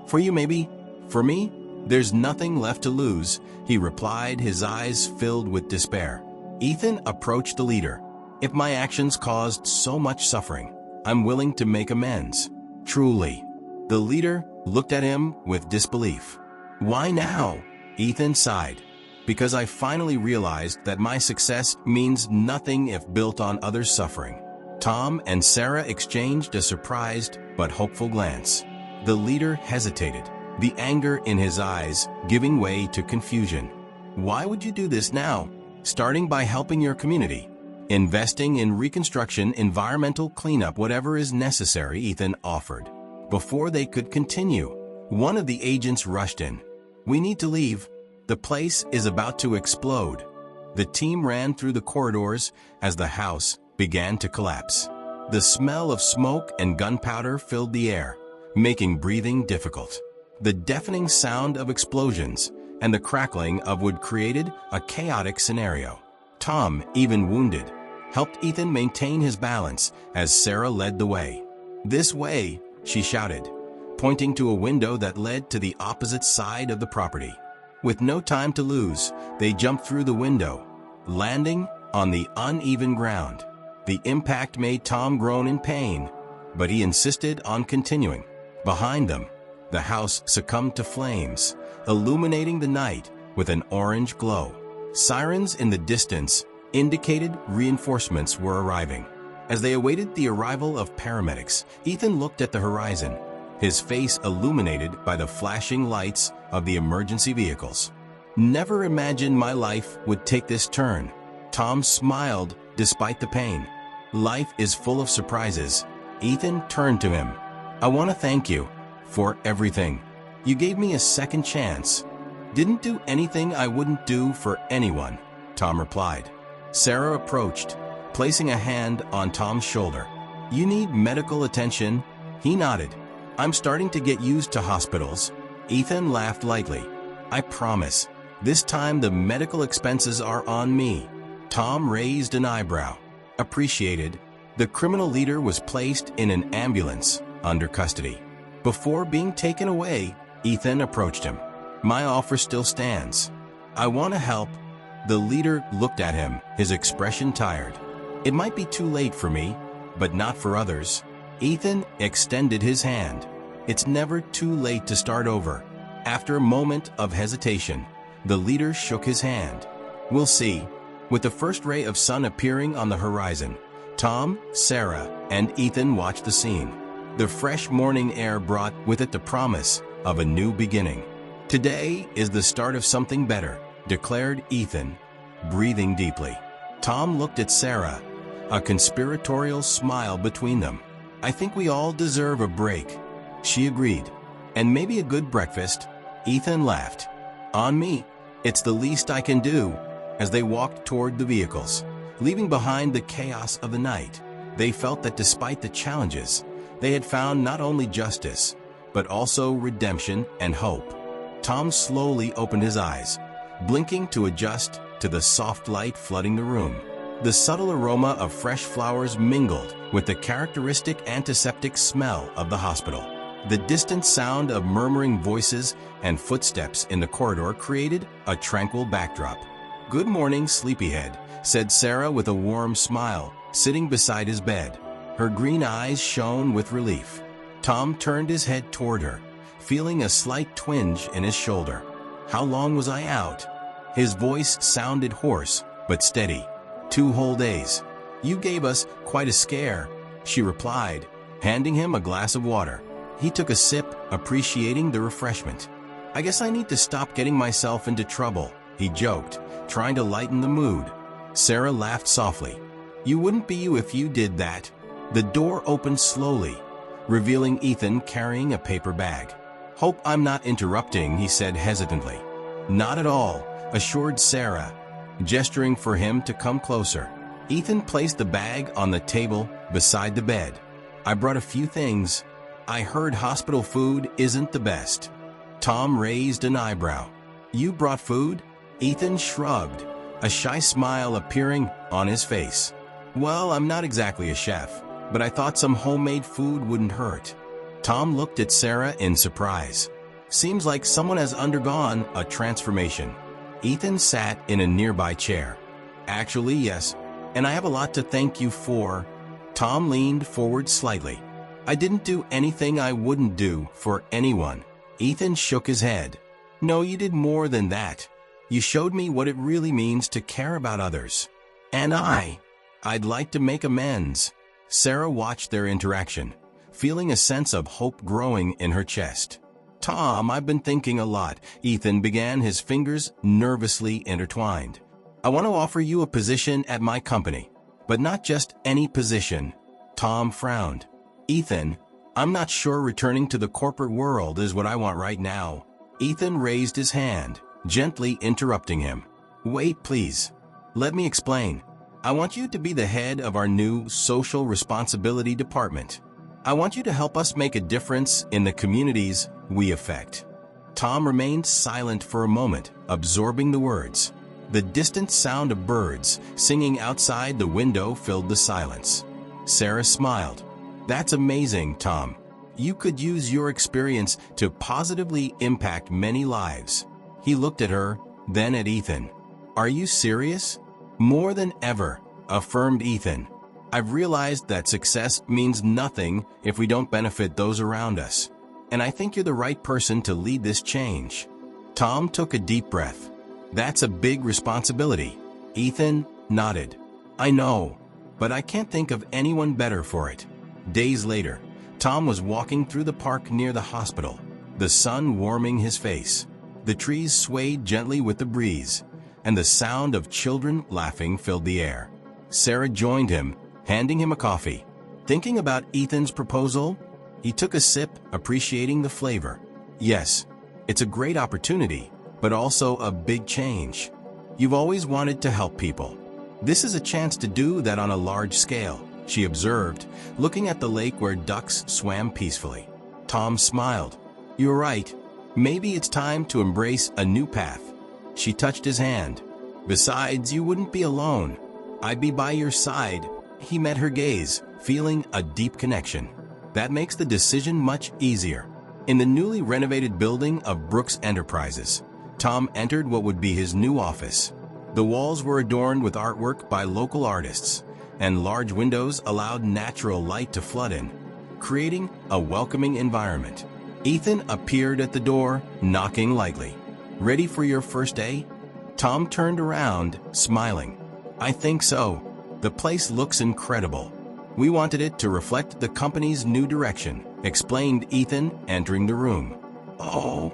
For you maybe, for me, there's nothing left to lose," he replied, his eyes filled with despair. Ethan approached the leader. "If my actions caused so much suffering, I'm willing to make amends." "Truly." The leader looked at him with disbelief. "Why now?" Ethan sighed. "Because I finally realized that my success means nothing if built on others' suffering." Tom and Sarah exchanged a surprised but hopeful glance. The leader hesitated, the anger in his eyes giving way to confusion. "Why would you do this now?" "Starting by helping your community. Investing in reconstruction, environmental cleanup, whatever is necessary," Ethan offered. Before they could continue, one of the agents rushed in. "We need to leave. The place is about to explode." The team ran through the corridors as the house began to collapse. The smell of smoke and gunpowder filled the air, making breathing difficult. The deafening sound of explosions and the crackling of wood created a chaotic scenario. Tom, even wounded, helped Ethan maintain his balance as Sarah led the way. "This way," she shouted, pointing to a window that led to the opposite side of the property. With no time to lose, they jumped through the window, landing on the uneven ground. The impact made Tom groan in pain, but he insisted on continuing. Behind them, the house succumbed to flames, illuminating the night with an orange glow. Sirens in the distance indicated reinforcements were arriving. As they awaited the arrival of paramedics, Ethan looked at the horizon, his face illuminated by the flashing lights of the emergency vehicles. "Never imagined my life would take this turn." Tom smiled despite the pain. "Life is full of surprises." Ethan turned to him. "I want to thank you for everything. You gave me a second chance." "Didn't do anything I wouldn't do for anyone," Tom replied. Sarah approached, placing a hand on Tom's shoulder. "You need medical attention?" He nodded. "I'm starting to get used to hospitals." Ethan laughed lightly. "I promise, this time the medical expenses are on me." Tom raised an eyebrow. "Appreciated." The criminal leader was placed in an ambulance under custody. Before being taken away, Ethan approached him. "My offer still stands. I want to help." The leader looked at him, his expression tired. "It might be too late for me, but not for others." Ethan extended his hand. "It's never too late to start over." After a moment of hesitation, the leader shook his hand. "We'll see." With the first ray of sun appearing on the horizon, Tom, Sarah, and Ethan watched the scene. The fresh morning air brought with it the promise of a new beginning. "Today is the start of something better," declared Ethan, breathing deeply. Tom looked at Sarah, a conspiratorial smile between them. "I think we all deserve a break," she agreed. "And maybe a good breakfast." Ethan laughed. "On me. It's the least I can do." As they walked toward the vehicles, Leaving behind the chaos of the night, they felt that despite the challenges, they had found not only justice, but also redemption and hope. Tom slowly opened his eyes, blinking to adjust to the soft light flooding the room. The subtle aroma of fresh flowers mingled with the characteristic antiseptic smell of the hospital. The distant sound of murmuring voices and footsteps in the corridor created a tranquil backdrop. "Good morning, sleepyhead," said Sarah with a warm smile, sitting beside his bed. Her green eyes shone with relief. Tom turned his head toward her, feeling a slight twinge in his shoulder. "How long was I out?" His voice sounded hoarse, but steady. "2 whole days. You gave us quite a scare," she replied, handing him a glass of water. He took a sip, appreciating the refreshment. "I guess I need to stop getting myself into trouble," he joked, trying to lighten the mood. Sarah laughed softly. "You wouldn't be you if you did that." The door opened slowly, revealing Ethan carrying a paper bag. "Hope I'm not interrupting," he said hesitantly. "Not at all," assured Sarah, gesturing for him to come closer. Ethan placed the bag on the table beside the bed. "I brought a few things. I heard hospital food isn't the best." Tom raised an eyebrow. "You brought food?" Ethan shrugged, a shy smile appearing on his face. "Well, I'm not exactly a chef, but I thought some homemade food wouldn't hurt." Tom looked at Sarah in surprise. "Seems like someone has undergone a transformation." Ethan sat in a nearby chair. "Actually, yes, and I have a lot to thank you for." Tom leaned forward slightly. "I didn't do anything I wouldn't do for anyone." Ethan shook his head. "No, you did more than that. You showed me what it really means to care about others. And I'd like to make amends." Sarah watched their interaction, feeling a sense of hope growing in her chest. "Tom, I've been thinking a lot," Ethan began, his fingers nervously intertwined. "I want to offer you a position at my company, but not just any position." Tom frowned. "Ethan, I'm not sure returning to the corporate world is what I want right now." Ethan raised his hand, gently interrupting him. "Wait, please. Let me explain. I want you to be the head of our new social responsibility department. I want you to help us make a difference in the communities we affect." Tom remained silent for a moment, absorbing the words. The distant sound of birds singing outside the window filled the silence. Sarah smiled. "That's amazing, Tom. You could use your experience to positively impact many lives." He looked at her, then at Ethan. "Are you serious?" "More than ever," affirmed Ethan. "I've realized that success means nothing if we don't benefit those around us. And I think you're the right person to lead this change." Tom took a deep breath. "That's a big responsibility." Ethan nodded. "I know, but I can't think of anyone better for it." Days later, Tom was walking through the park near the hospital, the sun warming his face. The trees swayed gently with the breeze, and the sound of children laughing filled the air. Sarah joined him, handing him a coffee. "Thinking about Ethan's proposal?" He took a sip, appreciating the flavor. "Yes, it's a great opportunity, but also a big change. You've always wanted to help people. This is a chance to do that on a large scale," she observed, looking at the lake where ducks swam peacefully. Tom smiled. "You're right. Maybe it's time to embrace a new path." She touched his hand. "Besides, you wouldn't be alone. I'd be by your side." He met her gaze, feeling a deep connection. "That makes the decision much easier." In the newly renovated building of Brooks Enterprises, Tom entered what would be his new office. The walls were adorned with artwork by local artists, and large windows allowed natural light to flood in, creating a welcoming environment. Ethan appeared at the door, knocking lightly. "Ready for your first day?" Tom turned around, smiling. "I think so. The place looks incredible. We wanted it to reflect the company's new direction," explained Ethan, entering the room. "Oh,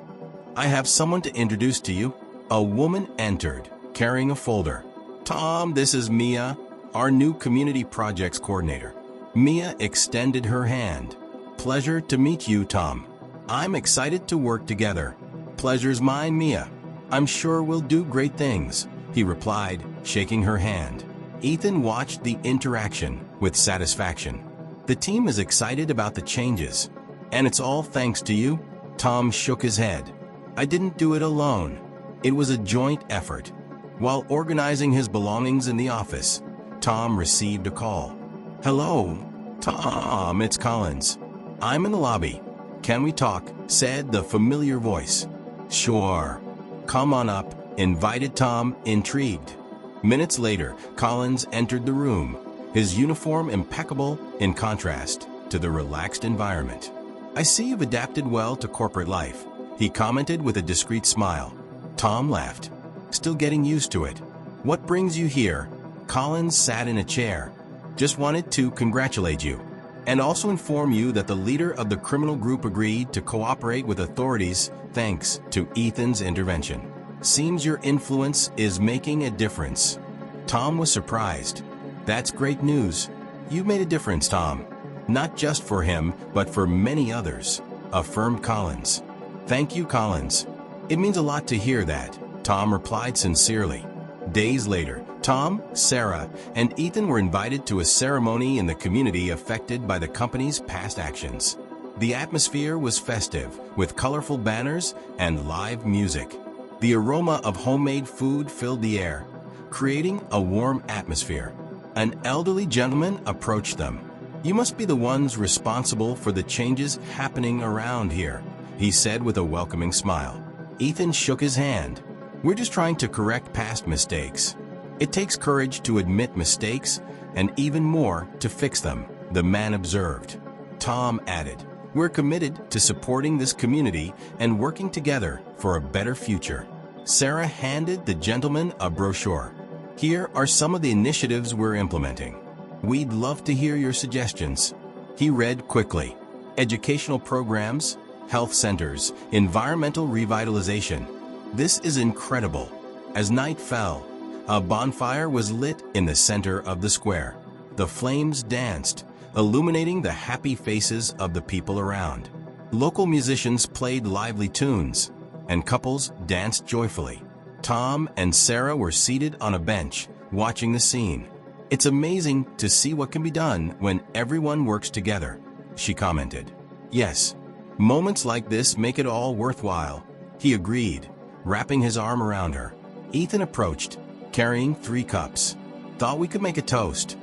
I have someone to introduce to you." A woman entered, carrying a folder. "Tom, this is Mia, our new community projects coordinator." Mia extended her hand. "Pleasure to meet you, Tom. I'm excited to work together." "Pleasure's mine, Mia. I'm sure we'll do great things," he replied, shaking her hand. Ethan watched the interaction with satisfaction. The team is excited about the changes. And it's all thanks to you? Tom shook his head. I didn't do it alone. It was a joint effort. While organizing his belongings in the office, Tom received a call. Hello, Tom, it's Collins. I'm in the lobby. Can we talk? Said the familiar voice. Sure. Come on up, invited Tom, intrigued. Minutes later, Collins entered the room, his uniform impeccable in contrast to the relaxed environment. I see you've adapted well to corporate life, he commented with a discreet smile. Tom laughed. Still getting used to it. What brings you here? Collins sat in a chair. Just wanted to congratulate you, and also inform you that the leader of the criminal group agreed to cooperate with authorities thanks to Ethan's intervention. Seems your influence is making a difference. Tom was surprised. That's great news. You made a difference, Tom. Not just for him, but for many others, affirmed Collins. Thank you, Collins. It means a lot to hear that, Tom replied sincerely. Days later, Tom, Sarah, and Ethan were invited to a ceremony in the community affected by the company's past actions. The atmosphere was festive, with colorful banners and live music. The aroma of homemade food filled the air, creating a warm atmosphere. An elderly gentleman approached them. You must be the ones responsible for the changes happening around here, he said with a welcoming smile. Ethan shook his hand. We're just trying to correct past mistakes. It takes courage to admit mistakes and even more to fix them, the man observed. Tom added, we're committed to supporting this community and working together for a better future. Sarah handed the gentleman a brochure. Here are some of the initiatives we're implementing. We'd love to hear your suggestions. He read quickly. Educational programs, health centers, environmental revitalization. This is incredible. As night fell, a bonfire was lit in the center of the square. The flames danced, illuminating the happy faces of the people around. Local musicians played lively tunes, and couples danced joyfully. Tom and Sarah were seated on a bench, watching the scene. It's amazing to see what can be done when everyone works together, she commented. Yes, moments like this make it all worthwhile, he agreed, wrapping his arm around her. Ethan approached, carrying 3 cups. Thought we could make a toast.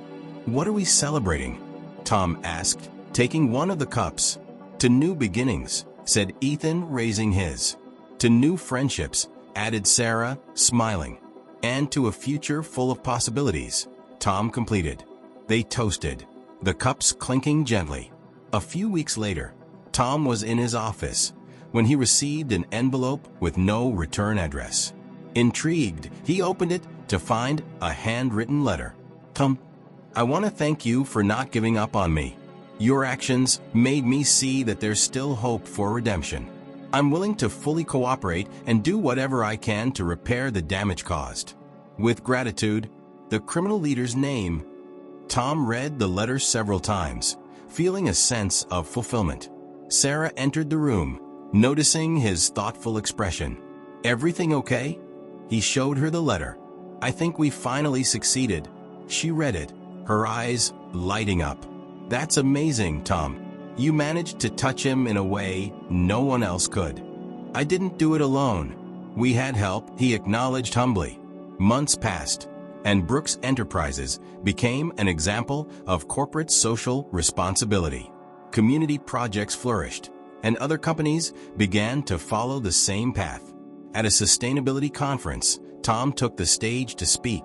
What are we celebrating? Tom asked, taking one of the cups. To new beginnings, said Ethan, raising his. To new friendships, added Sarah, smiling. And to a future full of possibilities, Tom completed. They toasted, the cups clinking gently. A few weeks later, Tom was in his office when he received an envelope with no return address. Intrigued, he opened it to find a handwritten letter. Tom, I want to thank you for not giving up on me. Your actions made me see that there's still hope for redemption. I'm willing to fully cooperate and do whatever I can to repair the damage caused. With gratitude, the criminal leader's name. Tom read the letter several times, feeling a sense of fulfillment. Sarah entered the room, noticing his thoughtful expression. Everything okay? He showed her the letter. I think we finally succeeded. She read it, her eyes lighting up. That's amazing, Tom. You managed to touch him in a way no one else could. I didn't do it alone. We had help, he acknowledged humbly. Months passed, and Brooks Enterprises became an example of corporate social responsibility. Community projects flourished, and other companies began to follow the same path. At a sustainability conference, Tom took the stage to speak.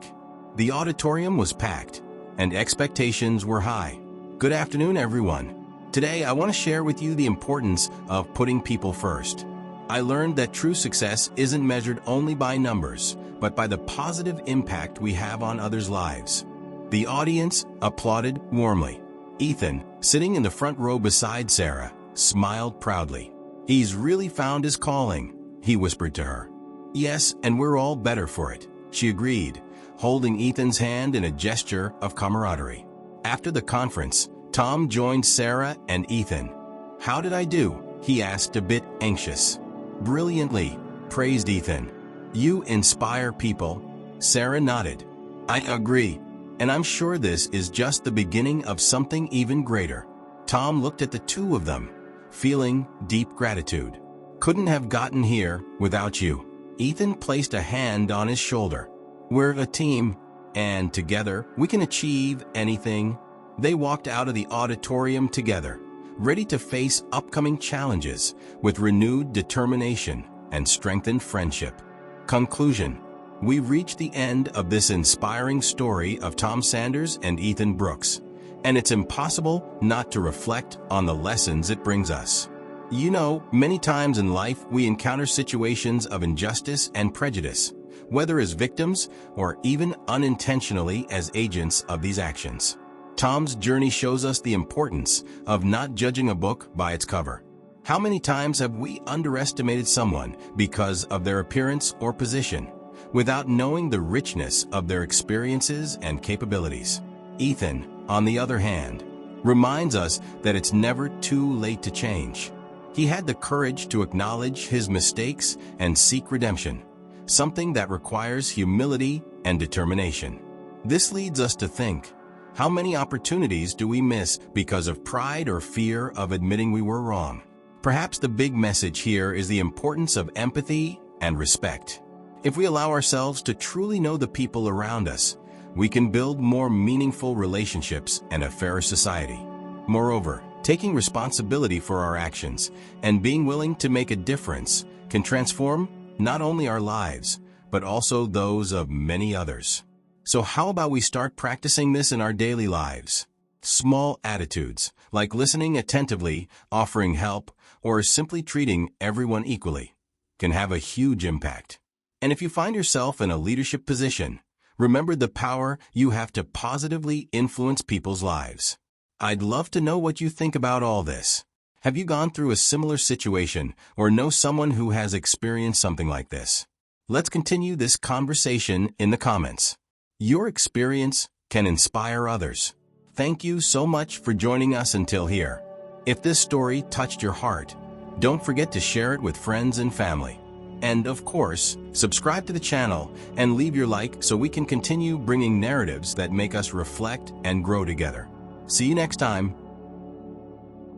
The auditorium was packed, and expectations were high. Good afternoon, everyone. Today, I want to share with you the importance of putting people first. I learned that true success isn't measured only by numbers, but by the positive impact we have on others' lives. The audience applauded warmly. Ethan, sitting in the front row beside Sarah, smiled proudly. He's really found his calling, he whispered to her. Yes, and we're all better for it, she agreed, holding Ethan's hand in a gesture of camaraderie. After the conference, Tom joined Sarah and Ethan. How did I do? He asked, a bit anxious. Brilliantly, praised Ethan. You inspire people. Sarah nodded. I agree. And I'm sure this is just the beginning of something even greater. Tom looked at the two of them, feeling deep gratitude. Couldn't have gotten here without you. Ethan placed a hand on his shoulder. We're a team, and together we can achieve anything. They walked out of the auditorium together, ready to face upcoming challenges with renewed determination and strengthened friendship. Conclusion. We reach the end of this inspiring story of Tom Sanders and Ethan Brooks, and it's impossible not to reflect on the lessons it brings us. You know, many times in life we encounter situations of injustice and prejudice, whether as victims or even unintentionally as agents of these actions. Tom's journey shows us the importance of not judging a book by its cover. How many times have we underestimated someone because of their appearance or position, without knowing the richness of their experiences and capabilities? Ethan, on the other hand, reminds us that it's never too late to change. He had the courage to acknowledge his mistakes and seek redemption, something that requires humility and determination. This leads us to think, how many opportunities do we miss because of pride or fear of admitting we were wrong? Perhaps the big message here is the importance of empathy and respect. If we allow ourselves to truly know the people around us, we can build more meaningful relationships and a fairer society. Moreover, taking responsibility for our actions and being willing to make a difference can transform not only our lives, but also those of many others. So how about we start practicing this in our daily lives? Small attitudes, like listening attentively, offering help, or simply treating everyone equally, can have a huge impact. And if you find yourself in a leadership position, remember the power you have to positively influence people's lives. I'd love to know what you think about all this. Have you gone through a similar situation or know someone who has experienced something like this? Let's continue this conversation in the comments. Your experience can inspire others. Thank you so much for joining us until here. If this story touched your heart, don't forget to share it with friends and family. And of course, subscribe to the channel and leave your like so we can continue bringing narratives that make us reflect and grow together. See you next time.